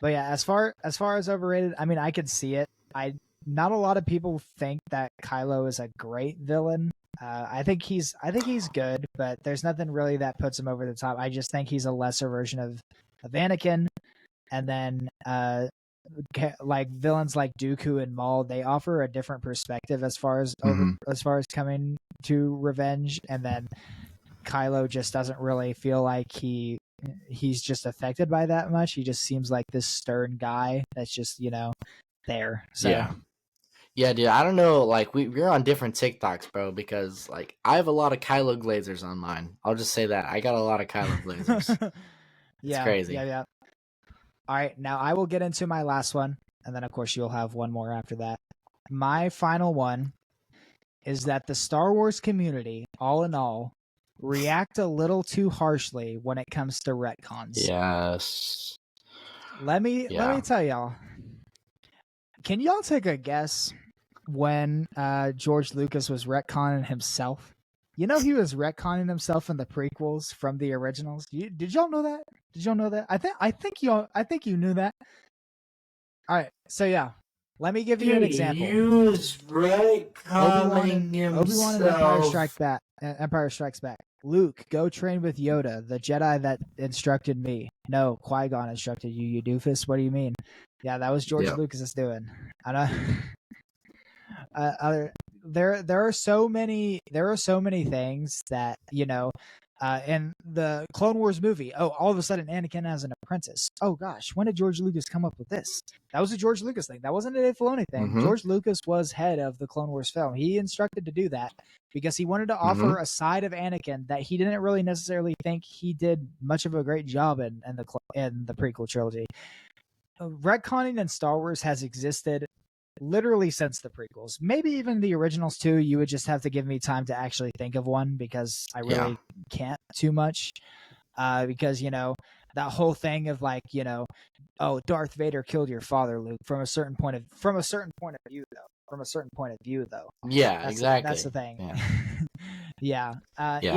But yeah, as far as overrated, I mean, I could see it. Not a lot of people think that Kylo is a great villain. I think he's good, but there's nothing really that puts him over the top. I just think he's a lesser version of Anakin. And then like villains like Dooku and Maul, they offer a different perspective as far as coming to revenge. And then Kylo just doesn't really feel like he's just affected by that much. He just seems like this stern guy that's just there. So. Yeah, dude, I don't know, we're on different TikToks, bro, because, I have a lot of Kylo Glazers on mine. I'll just say that. I got a lot of Kylo Glazers. It's crazy. Yeah. All right, now I will get into my last one, and then, of course, you'll have one more after that. My final one is that the Star Wars community, all in all, react a little too harshly when it comes to retcons. Yes. Let me tell y'all. Can y'all take a guess when George Lucas was retconning himself? He was retconning himself in the prequels from the originals. Did y'all know that? I think you knew that. All right, so yeah, let me give you an example. He was retconning himself. Obi-Wan in Empire Strikes Back. Luke, go train with Yoda, the Jedi that instructed me. No, Qui-Gon instructed you, you doofus. What do you mean? Yeah, that was George Lucas doing. I know. There are so many things that in the Clone Wars movie. Oh, all of a sudden Anakin as an apprentice. Oh gosh, when did George Lucas come up with this? That was a George Lucas thing. That wasn't a Dave Filoni thing. George Lucas was head of the Clone Wars film. He instructed to do that because he wanted to offer a side of Anakin that he didn't really necessarily think he did much of a great job in the prequel trilogy. Retconning in Star Wars has existed literally since the prequels. Maybe even the originals too. You would just have to give me time to actually think of one, because I really can't too much. Because that whole thing of oh, Darth Vader killed your father, Luke, from a certain point of view, though. From a certain point of view, though. Yeah, That's exactly. the thing. Yeah. Yeah. Yeah.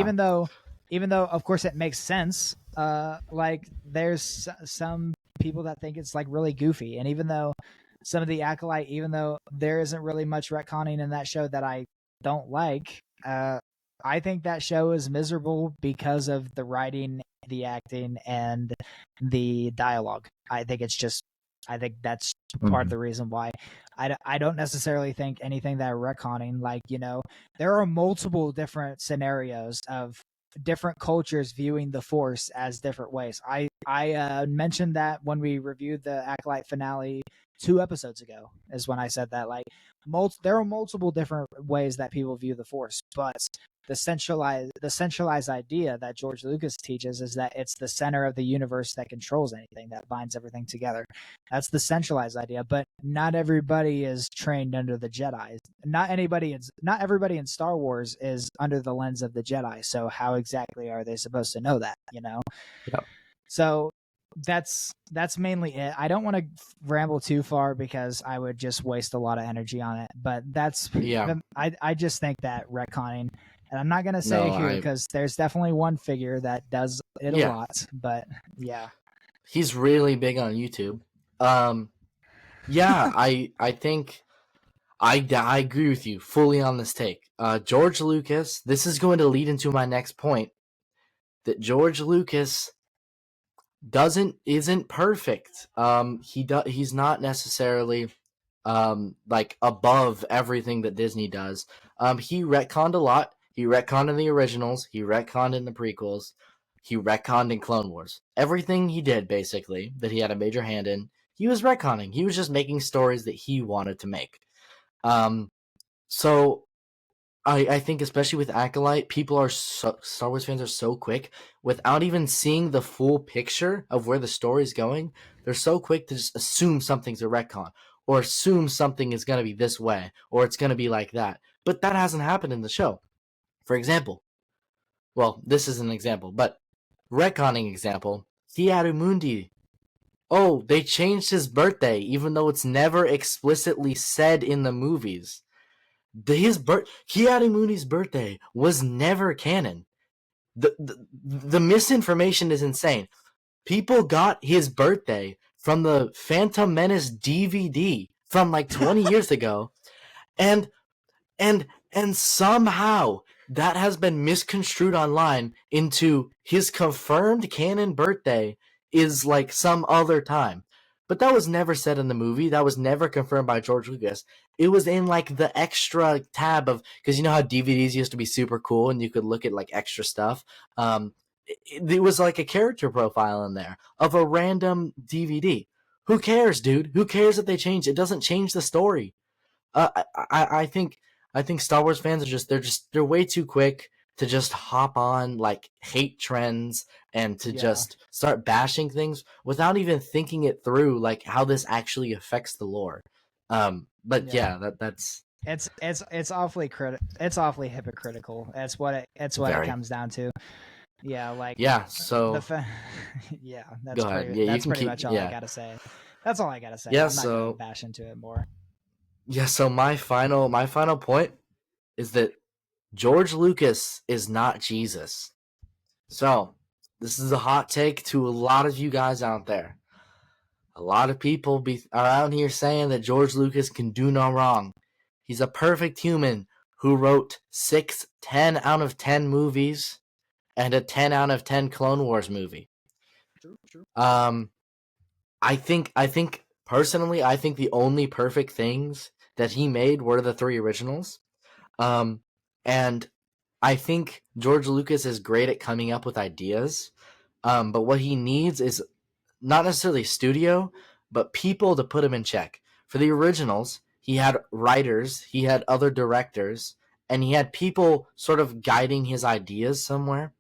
Even though of course it makes sense. Like there's some people that think it's like really goofy, and even though some of the acolyte, even though there isn't really much retconning in that show that I don't like, I think that show is miserable because of the writing, the acting, and the dialogue. I think that's part of the reason why. I don't necessarily think anything that retconning, like, there are multiple different scenarios of different cultures viewing the Force as different ways. I mentioned that when we reviewed the Acolyte finale 2 episodes ago, is when I said that, like, there are multiple different ways that people view the Force, but the centralized idea that George Lucas teaches is that it's the center of the universe that controls anything, that binds everything together. That's the centralized idea, but not everybody is trained under the Jedi. Not everybody in Star Wars is under the lens of the Jedi. So how exactly are they supposed to know that, Yeah. So that's mainly it. I don't want to ramble too far because I would just waste a lot of energy on it, but I just think that retconning, and I'm not going to say it here because there's definitely one figure that does it a lot, but yeah. He's really big on YouTube. Yeah, I think I agree with you fully on this take. George Lucas, this is going to lead into my next point, that George Lucas isn't perfect. He's not necessarily like above everything that Disney does. He retconned a lot. He retconned in the originals. He retconned in the prequels. He retconned in Clone Wars. Everything he did, basically, that he had a major hand in, he was retconning. He was just making stories that he wanted to make. So I think especially with Acolyte, Star Wars fans are so quick, without even seeing the full picture of where the story's going, they're so quick to just assume something's a retcon, or assume something is going to be this way, or it's going to be like that. But that hasn't happened in the show. For example, well, this is an example, but retconning example, Mundi. Oh, they changed his birthday, even though it's never explicitly said in the movies. Mundi's birthday was never canon. The misinformation is insane. People got his birthday from the Phantom Menace DVD from like 20 years ago, and somehow that has been misconstrued online into his confirmed canon birthday is like some other time. But that was never said in the movie. That was never confirmed by George Lucas. It was in like the extra tab of, because you know how DVDs used to be super cool and you could look at like extra stuff. It was like a character profile in there of a random DVD. Who cares, dude? Who cares if they change? It doesn't change the story. I think Star Wars fans are they're way too quick to just hop on like hate trends and to just start bashing things without even thinking it through, like how this actually affects the lore. But that's it's awfully it's awfully hypocritical. That's what it comes down to. Yeah, like So that's pretty much all I gotta say. That's all I gotta say. Yeah, I'm not gonna bash into it more. Yeah, so my final point is that George Lucas is not Jesus. So, this is a hot take to a lot of you guys out there. A lot of people are out here saying that George Lucas can do no wrong. He's a perfect human who wrote 6 10 out of 10 movies and a 10 out of 10 Clone Wars movie. True. I think personally, I think the only perfect things that he made were the 3 originals. And I think George Lucas is great at coming up with ideas. But what he needs is not necessarily studio, but people to put him in check. For the originals, he had writers, he had other directors, and he had people sort of guiding his ideas somewhere.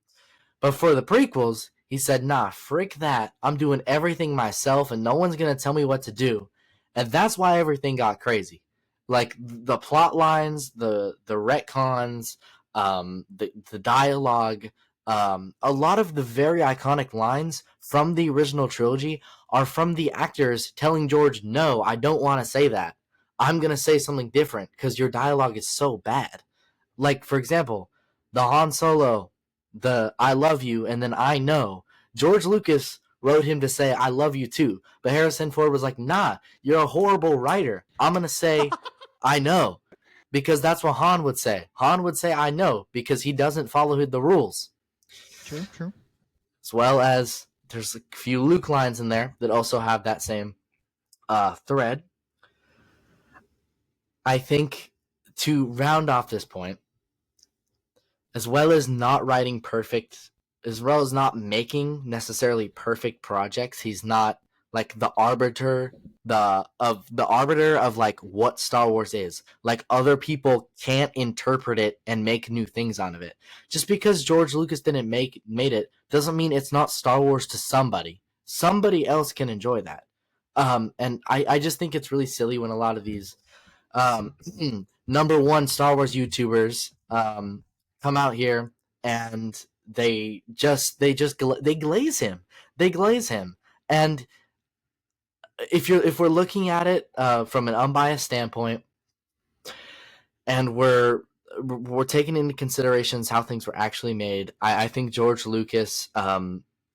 But for the prequels, he said, nah, frick that. I'm doing everything myself and no one's going to tell me what to do. And that's why everything got crazy. Like the plot lines, the retcons, the dialogue, A lot of the very iconic lines from the original trilogy are from the actors telling George, no, I don't want to say that. I'm going to say something different because your dialogue is so bad. Like, for example, the Han Solo, the I love you, and then I know. George Lucas wrote him to say, I love you too. But Harrison Ford was like, nah, you're a horrible writer. I'm going to say, I know. Because that's what Han would say. Han would say, I know, because he doesn't follow the rules. True. As well as there's a few Luke lines in there that also have that same thread. I think to round off this point, as well as not writing perfect, as well as not making necessarily perfect projects, he's not like the arbiter of like what Star Wars is. Like other people can't interpret it and make new things out of it. Just because George Lucas didn't made it doesn't mean it's not Star Wars to somebody. Somebody else can enjoy that. And I just think it's really silly when a lot of these number one Star Wars YouTubers come out here and they glaze him. And if we're looking at it from an unbiased standpoint, and we're taking into considerations how things were actually made, I think George Lucas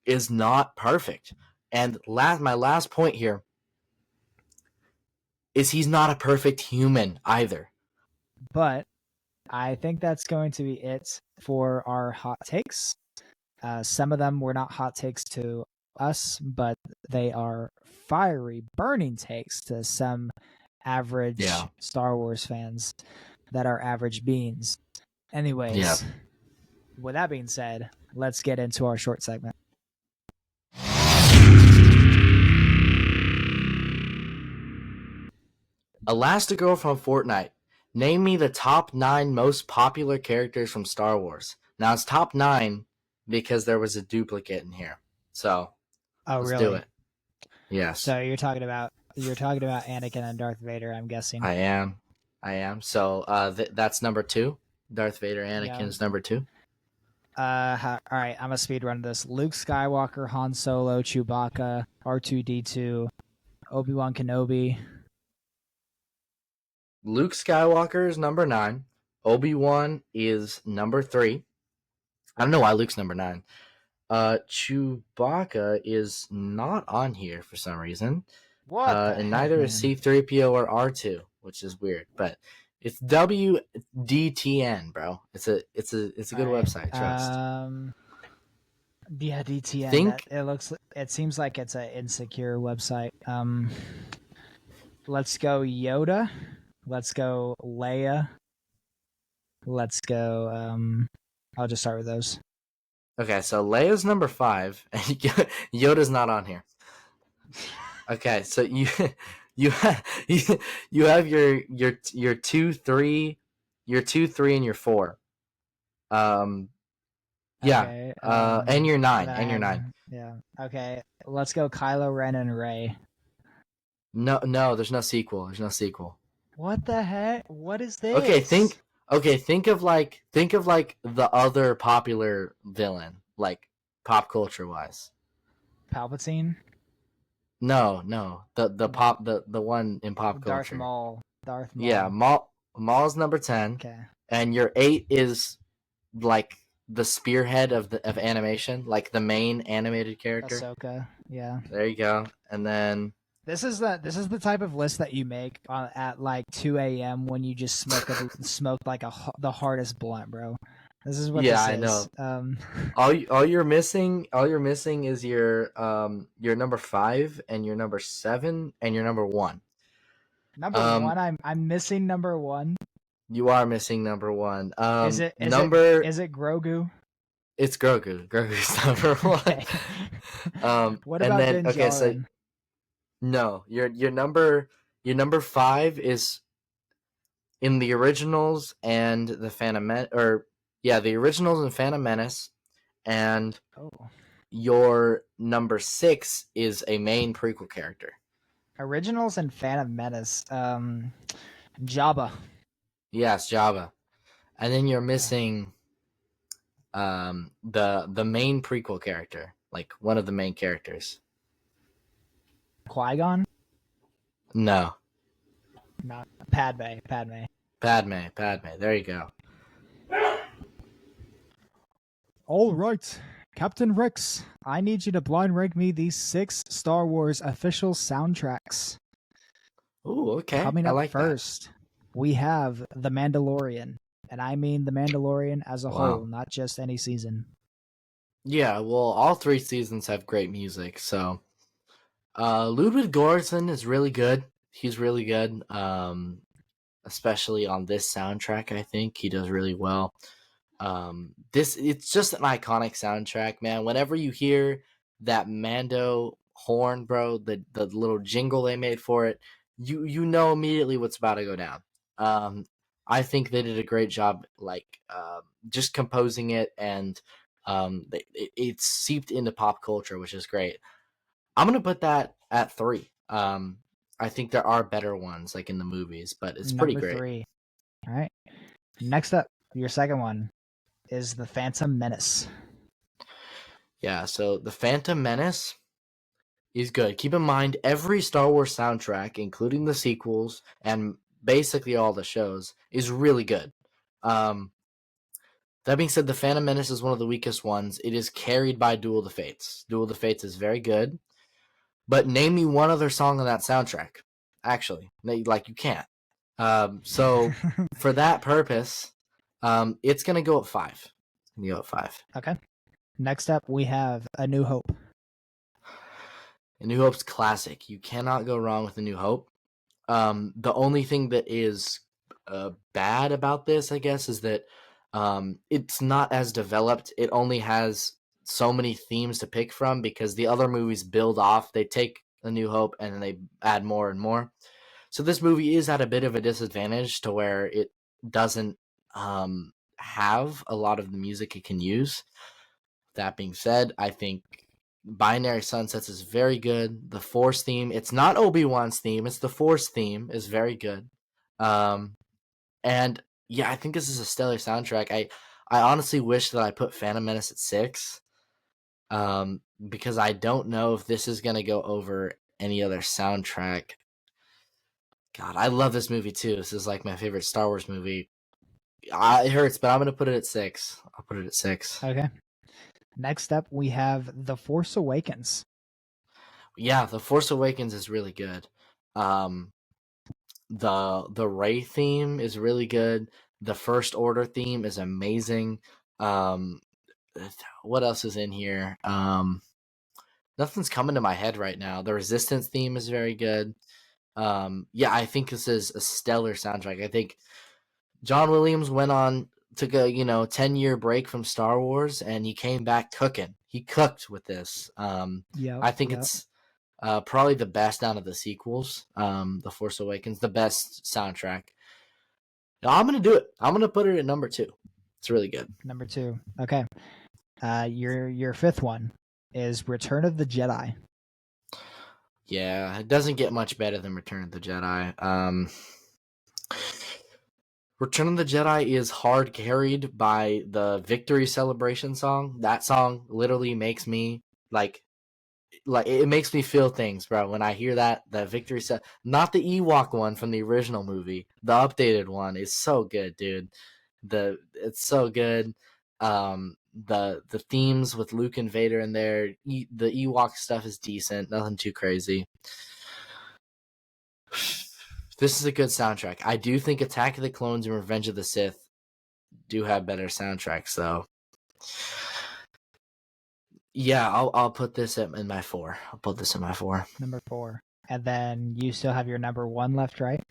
is not perfect. And my last point here is he's not a perfect human either. But I think that's going to be it for our hot takes. Some of them were not hot takes to us, but they are fiery, burning takes to some average Star Wars fans that are average beings. Anyways, with that being said, let's get into our short segment. Elastigirl from Fortnite. Name me the top 9 most popular characters from Star Wars. Now it's top 9 because there was a duplicate in here. So let's do it. Yes. So you're talking about Anakin and Darth Vader, I'm guessing. I am. So that's number 2. Darth Vader, Anakin is number 2. All right, I'm gonna speed run this. Luke Skywalker, Han Solo, Chewbacca, R2-D2, Obi-Wan Kenobi. Luke Skywalker is number 9. Obi-Wan is number 3. I don't know why Luke's number 9. Chewbacca is not on here for some reason. What? And neither is C-3PO or R2, which is weird. But it's WDTN, bro. It's a good website. Trust. Yeah, DTN. It seems like it's an insecure website. Let's go Yoda. Let's go Leia. Let's go. I'll just start with those. Okay, so Leia's number 5, and Yoda's not on here. Okay, so you have your 2, 3, your 2, 3, and your 4. Yeah. Okay, and your 9, Yeah. Okay. Let's go Kylo Ren and Rey. No, there's no sequel. What the heck? What is this? Think of like the other popular villain, like pop culture wise. Palpatine? No. The one in pop culture. Darth Maul. Yeah, Maul's number 10. Okay. And your 8 is like the spearhead of animation, like the main animated character. Ahsoka. Yeah. There you go. And then this is the type of list that you make at like 2 a.m. when you just smoke like the hardest blunt, bro. This is what this is. I know. All you're missing is your number 5 and your number 7 and your number 1. Number 1, I'm missing number 1. You are missing number 1. Is it Grogu? It's Grogu. Grogu's number 1. What about Din Djarin? Okay, so no, your number 5 is in the originals and the the originals and Phantom Menace, and your number 6 is a main prequel character. Originals and Phantom Menace, Jabba. Yes, Jabba, and then you're missing the main prequel character, like one of the main characters. Qui-Gon? No. No, Padme. Padme. There you go. All right, Captain Rex, I need you to blind rank me these 6 Star Wars official soundtracks. Ooh, okay. Coming I up like first, we have The Mandalorian, and I mean The Mandalorian as a whole, not just any season. Yeah, well, all 3 seasons have great music. So, Ludwig Göransson is really good. He's really good, especially on this soundtrack. I think he does really well. It's just an iconic soundtrack, man. Whenever you hear that Mando horn, bro, the little jingle they made for it, you know immediately what's about to go down. I think they did a great job, like just composing it, and it's seeped into pop culture, which is great. I'm gonna put that at 3. I think there are better ones, like in the movies, but it's pretty great. Number 3. All right. Next up, your second one is The Phantom Menace. Yeah, so The Phantom Menace is good. Keep in mind, every Star Wars soundtrack, including the sequels and basically all the shows, is really good. That being said, The Phantom Menace is one of the weakest ones. It is carried by Duel of the Fates. Duel of the Fates is very good, but name me one other song on that soundtrack. Actually, like you can't. So for that purpose, it's gonna go at 5. Okay. Next up, we have A New Hope. A New Hope's classic. You cannot go wrong with A New Hope. The only thing that is bad about this, I guess, is that it's not as developed. It only has so many themes to pick from because the other movies build off. They take A New Hope and then they add more and more. So this movie is at a bit of a disadvantage to where it doesn't have a lot of the music it can use. That being said, I think Binary Sunsets is very good. The Force theme, it's not Obi-Wan's theme, it's the Force theme, is very good. And yeah, I think this is a stellar soundtrack. I honestly wish that I put Phantom Menace at 6. Because I don't know if this is gonna go over any other soundtrack. God, I love this movie too. This is like my favorite Star Wars movie. It hurts, but I'm gonna put it at 6. I'll put it at 6. Okay. Next up, we have The Force Awakens. Yeah, The Force Awakens is really good. The Rey theme is really good. The First Order theme is amazing. What else is in here? Nothing's coming to my head right now. The Resistance theme is very good. Yeah, I think this is a stellar soundtrack. I think John Williams took a 10-year break from Star Wars, and he came back cooking. He cooked with this. I think it's probably the best out of the sequels. The Force Awakens, the best soundtrack. No, I'm gonna do it. I'm gonna put it at number 2. It's really good. Number 2. Okay. Your fifth one is Return of the Jedi. Yeah, it doesn't get much better than Return of the Jedi. Return of the Jedi is hard carried by the victory celebration song. That song literally makes me like it makes me feel things, bro. When I hear that victory set, not the Ewok one from the original movie, the updated one is so good, dude. It's so good. The themes with Luke and Vader in there, the Ewok stuff is decent, nothing too crazy. This is a good soundtrack. I do think Attack of the Clones and Revenge of the Sith do have better soundtracks, though. Yeah, I'll put this in my 4. I'll put this in my 4. Number 4. And then you still have your number 1 left, right?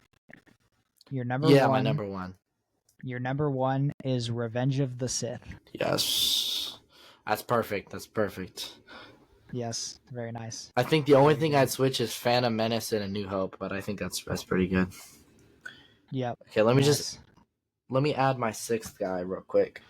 Your number yeah, 1. My number 1. Your number 1 is Revenge of the Sith. Yes. That's perfect. Yes, very nice. I think the only thing I'd switch is Phantom Menace and A New Hope, but I think that's pretty good. Yep. Okay, let me add my 6th guy real quick.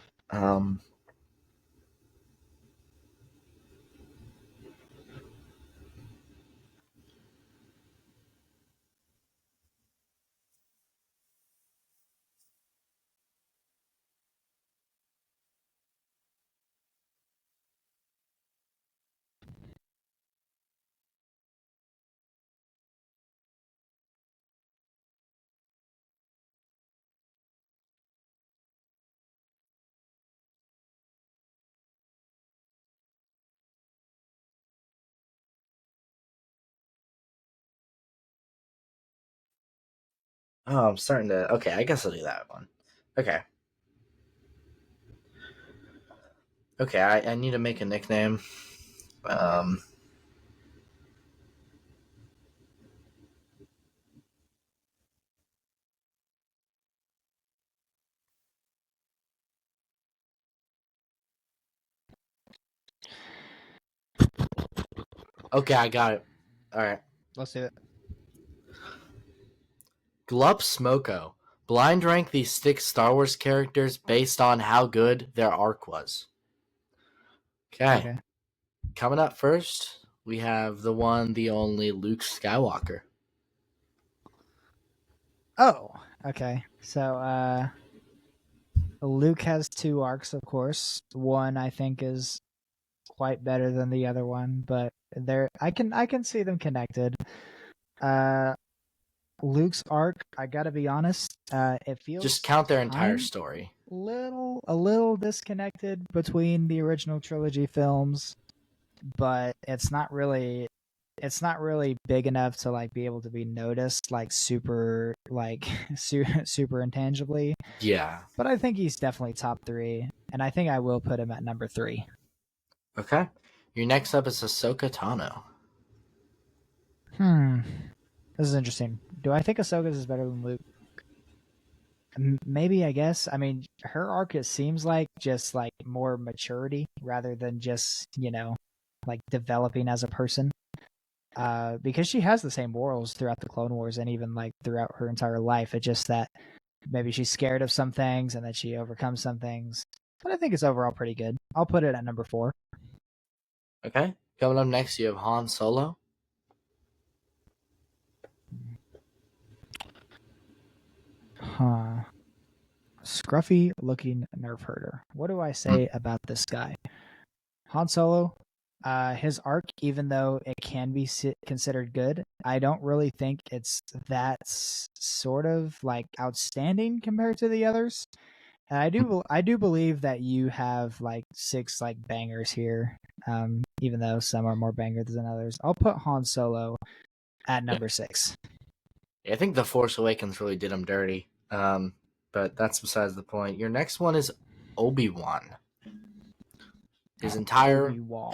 Oh, I'm starting to. Okay, I guess I'll do that one. Okay. Okay, I need to make a nickname. Um. Okay, I got it. All right. Let's do it. Glup Smoko. Blind rank these 6 Star Wars characters based on how good their arc was. Okay. Okay. Coming up first, we have the one, the only Luke Skywalker. Oh, okay. So, Luke has 2 arcs, of course. One I think is quite better than the other one, but I can see them connected. Uh, Luke's arc, I gotta be honest, it feels Just count their entire story. a little disconnected between the original trilogy films, but it's not really big enough to like be able to be noticed like super like super intangibly. Yeah. But I think he's definitely top 3, and I think I will put him at number 3. Okay. Your next up is Ahsoka Tano. This is interesting. Do I think Ahsoka's is better than Luke? Maybe, I guess. I mean, her arc, it seems like just like more maturity rather than just, like developing as a person. Because she has the same morals throughout the Clone Wars and even like throughout her entire life. It's just that maybe she's scared of some things and that she overcomes some things. But I think it's overall pretty good. I'll put it at number 4. Okay. Coming up next, you have Han Solo. Huh. Scruffy looking nerf herder. What do I say about this guy? Han Solo, his arc, even though it can be considered good, I don't really think it's that sort of like outstanding compared to the others. And I do believe that you have like 6 like bangers here, even though some are more bangers than others. I'll put Han Solo at number 6. I think The Force Awakens really did him dirty. But that's besides the point. Your next one is Obi-Wan. His entire Obi-Wan.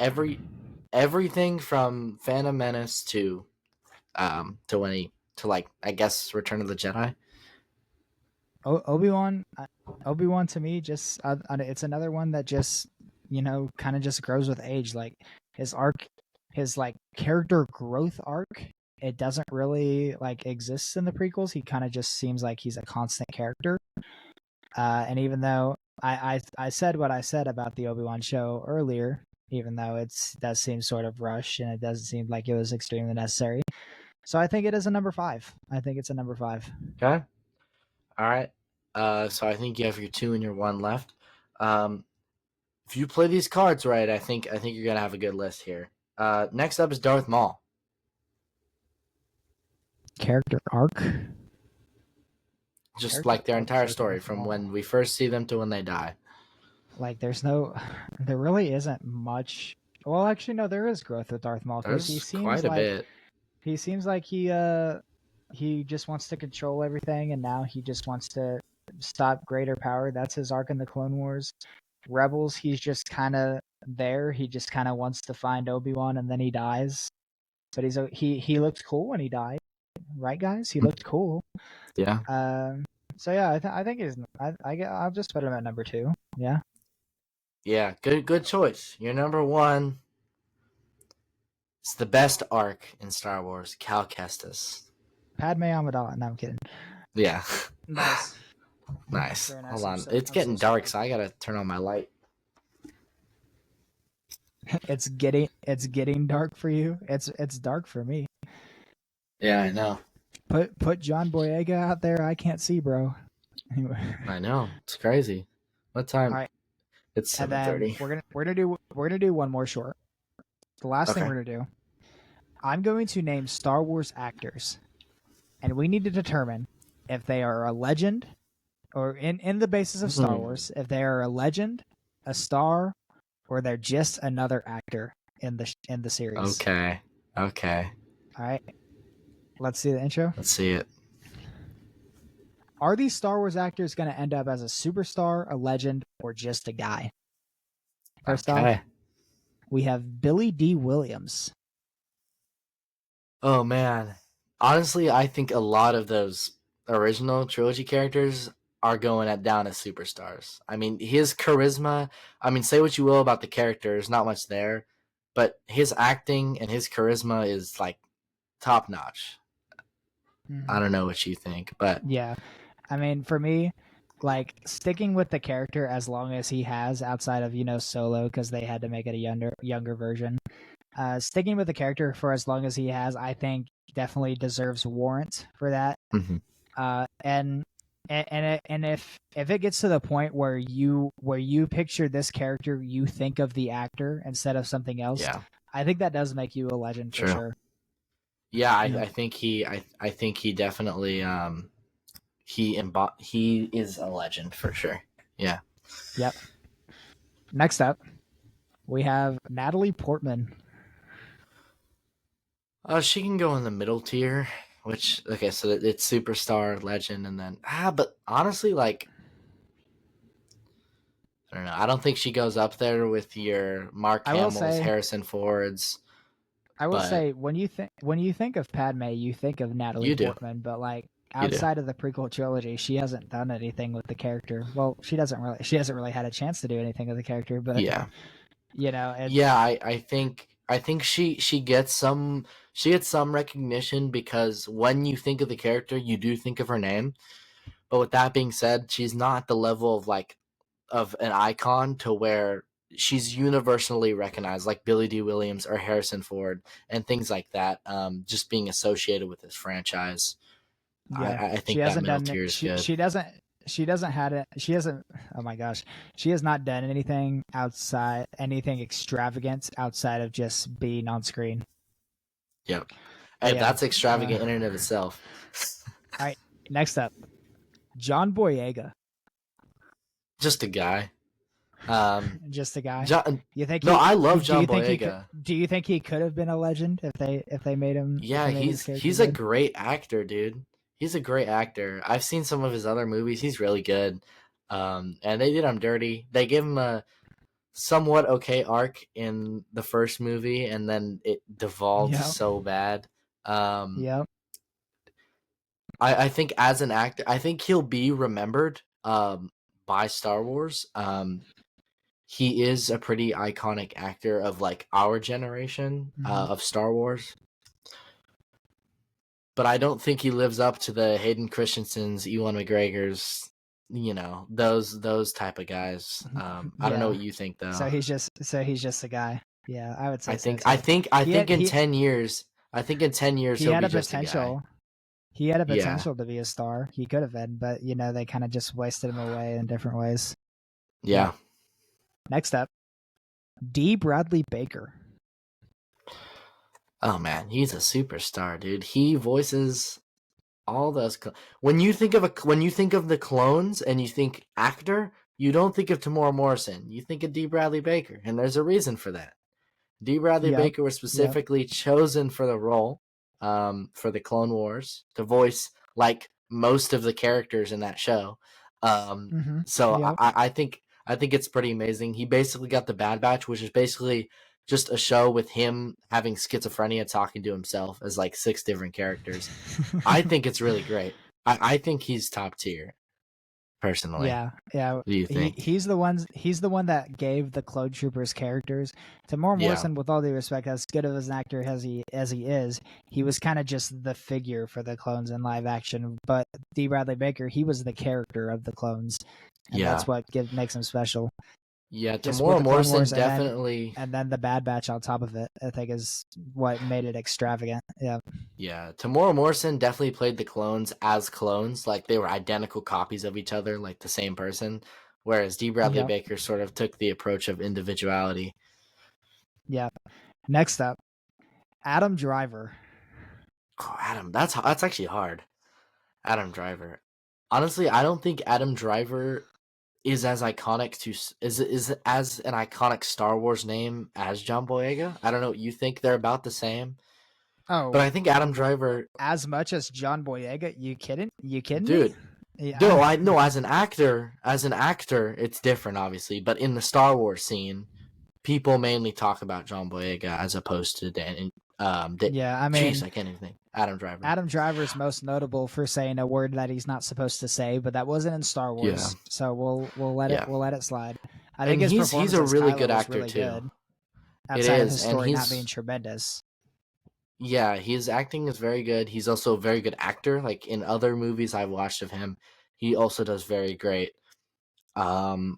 everything from Phantom Menace to when he to like I guess Return of the Jedi. Obi-Wan to me just it's another one that just kind of just grows with age. Like his arc, his like character growth arc, it doesn't really like exist in the prequels. He kind of just seems like he's a constant character. And even though I said what I said about the Obi-Wan show earlier, even though it does seem sort of rushed and it doesn't seem like it was extremely necessary, so I think it is a number 5. I think it's a number 5. Okay. All right. So I think you have your 2 and your 1 left. If you play these cards right, I think you're gonna have a good list here. Next up is Darth Maul. Character arc. Just like their entire story from when we first see them to when they die. Like there really isn't much. Well, actually, no, there is growth with Darth Maul because There's quite a bit. He seems like he just wants to control everything, and now he just wants to stop greater power. That's his arc in the Clone Wars. Rebels, he's just kind of there. He just kind of wants to find Obi-Wan, and then he dies. But he looked cool when he died, right, guys? He looked cool. Yeah. So yeah, I think he's. I'll just put him at number 2. Yeah. Yeah. Good choice. Your number 1. It's the best arc in Star Wars, Cal Kestis. Padme Amidala. No, I'm kidding. Yeah. Nice. Nice. Very nice. Hold on. It's getting dark, so I gotta turn on my light. It's getting dark for you. It's dark for me. Yeah, I know. Put John Boyega out there. I can't see, bro. Anyway. I know. It's crazy. What time? All right. It's 7:30. We're gonna do one more short. The last thing we're gonna do. I'm going to name Star Wars actors, and we need to determine if they are a legend, or in the basis of Star Wars, if they are a legend, a star, or they're just another actor in the series. Okay. All right. Let's see the intro. Let's see it. Are these Star Wars actors going to end up as a superstar, a legend, or just a guy? First off, we have Billy D. Williams. Oh man, honestly, I think a lot of those original trilogy characters are going down as superstars. I mean, his charisma. I mean, say what you will about the character, there's not much there, but his acting and his charisma is like top notch. Mm-hmm. I don't know what you think, but yeah, I mean, for me, like sticking with the character as long as he has, outside of Solo, because they had to make it a younger version. Sticking with the character for as long as he has, I think definitely deserves warrant for that. Mm-hmm. And if it gets to the point where you picture this character, you think of the actor instead of something else. Yeah. I think that does make you a legend for sure. Yeah, I think he definitely he is a legend for sure. Yeah. Yep. Next up, we have Natalie Portman. She can go in the middle tier, which okay, so it's superstar, legend, and then but honestly, like I don't know. I don't think she goes up there with your Mark Hamill's, Harrison Ford's. I will say when you think of Padme, you think of Natalie Portman, but like outside of the prequel trilogy, she hasn't done anything with the character. Well, she hasn't really had a chance to do anything with the character, but yeah, I think she gets some recognition because when you think of the character, you do think of her name. But with that being said, she's not at the level of an icon to where she's universally recognized, like Billy D. Williams or Harrison Ford and things like that. Just being associated with this franchise. Yeah, I think that middle tier is good. She doesn't. Oh my gosh, she has not done anything extravagant outside of just being on screen. Yep. Hey, that's extravagant in and of itself. All right, next up, John Boyega. Just a guy. Just a guy. You think? I love John Boyega. Do you think he could have been a legend if they made him? Yeah, he's a great actor, dude. He's a great actor. I've seen some of his other movies. He's really good. And they did him dirty. They gave him a somewhat okay arc in the first movie, and then it devolved so bad. Yep. I think as an actor, I think he'll be remembered by Star Wars. He is a pretty iconic actor of like our generation of Star Wars. But I don't think he lives up to the Hayden Christensen's, Ewan McGregor's, those type of guys. I don't know what you think though. So he's just a guy. Yeah, I would say. I think in 10 years, he had a potential. He had a Yeah. potential to be a star. He could have been, but they kind of just wasted him away in different ways. Yeah. Next up, D. Bradley Baker. Oh man, he's a superstar, dude. He voices all those. When you think of the clones and you think actor, you don't think of Tamora Morrison. You think of D. Bradley Baker, and there's a reason for that. D. Bradley Baker was specifically chosen for the role, for the Clone Wars, to voice like most of the characters in that show. So I think it's pretty amazing. He basically got the Bad Batch, which is basically just a show with him having schizophrenia talking to himself as like 6 different characters. I think it's really great. I think he's top tier, personally. Yeah. What do you think? He's the one that gave the Clone Troopers characters. Tamora Morrison, with all due respect, as good of an actor as he is, he was kind of just the figure for the clones in live action. But D. Bradley Baker, he was the character of the clones. And that's what makes him special. Yeah, Tamora Morrison definitely. And then the Bad Batch on top of it, I think, is what made it extravagant. Yeah. Yeah, Tamora Morrison definitely played the clones as clones. Like, they were identical copies of each other, like the same person. Whereas D. Bradley Baker sort of took the approach of individuality. Yeah. Next up, Adam Driver. Oh, Adam, that's actually hard. Adam Driver. Honestly, I don't think Adam Driver is as iconic is as an iconic Star Wars name as John Boyega. I don't know. You think they're about the same? Oh, but I think Adam Driver as much as John Boyega. You kidding? Dude, me? Yeah, No, I know as an actor, it's different, obviously. But in the Star Wars scene, people mainly talk about John Boyega as opposed to Dan. yeah. I Jeez, mean, I can't even think. Adam Driver. Adam Driver is most notable for saying a word that he's not supposed to say, but that wasn't in Star Yeah, Wars, so we'll let yeah. it slide. I think And his he's performance a as really Kylo good was actor really too. good, It outside of is, his and story not being tremendous. Yeah, his acting is very good. He's also a very good actor. Like in other movies I've watched of him, he also does very great. Um,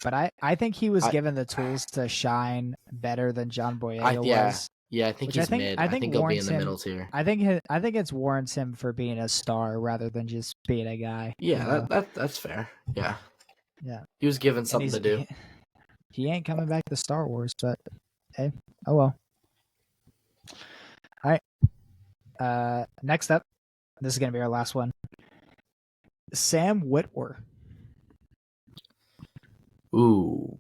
But I think he was I, given the tools to shine better than John Boyega yeah, was, yeah. I think which he's mid. I I think think he'll be in warrants the him. middle tier. I think it's warrants him for being a star rather than just being a guy. Yeah, You know? that's fair. Yeah, Yeah. he was given And something to do. he ain't coming back to Star Wars, but hey, oh well. All right. Next up, this is gonna be our last one. Sam Witwer. Ooh,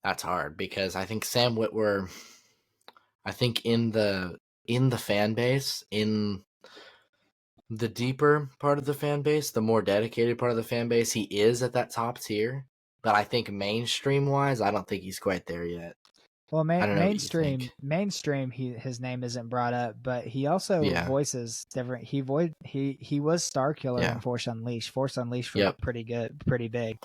that's hard because I think Sam Witwer. I think in the fan base, in the deeper part of the fan base, the more dedicated part of the fan base, he is at that top tier. But I think mainstream wise, I don't think he's quite there yet. Well, I don't know what you think. mainstream. His name isn't brought up, but he also Yeah. voices different. He was Starkiller in Yeah. Force Unleashed. Force Unleashed was Yep. pretty good, pretty big.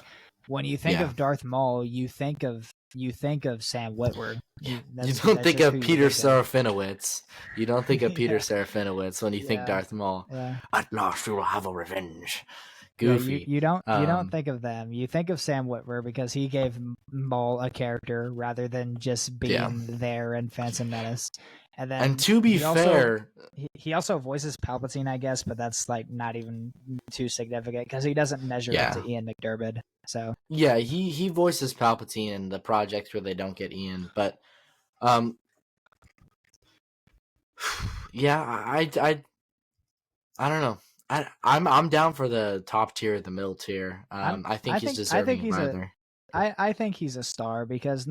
When you think Yeah. of Darth Maul, you think of Sam Witwer. You don't think of Peter Serafinowicz. You don't think of Peter Yeah. Serafinowicz when you think Darth Maul. Yeah. At last you will have a revenge. Yeah, Goofy. you don't think of them. You think of Sam Witwer because he gave Maul a character rather than just being there in Phantom Menace. And then, to be fair, he also voices Palpatine, I guess, but that's like not even too significant because he doesn't measure up to Ian McDiarmid. So yeah, he voices Palpatine in the projects where they don't get Ian, but yeah, I don't know. I'm down for the top tier, the middle tier. I think he's deserving of either. I think he's a star because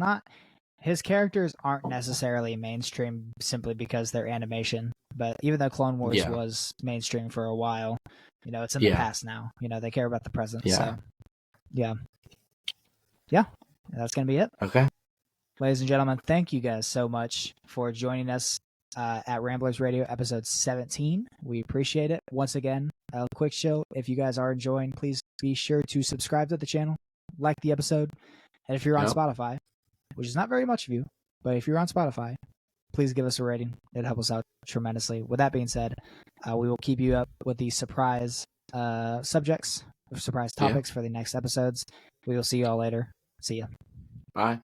his characters aren't necessarily mainstream simply because they're animation. But even though Clone Wars was mainstream for a while, it's in the past now. They care about the present. Yeah. So yeah, that's gonna be it. Okay. Ladies and gentlemen, thank you guys so much for joining us at Ramblers Radio episode 17. We appreciate it. Once again, a quick show. If you guys are enjoying, please be sure to subscribe to the channel, like the episode, and if you're on Spotify, which is not very much of you, but if you're on Spotify, please give us a rating. It helps us out tremendously. With that being said, we will keep you up with the surprise subjects, surprise topics for the next episodes. We will see you all later. See ya. Bye.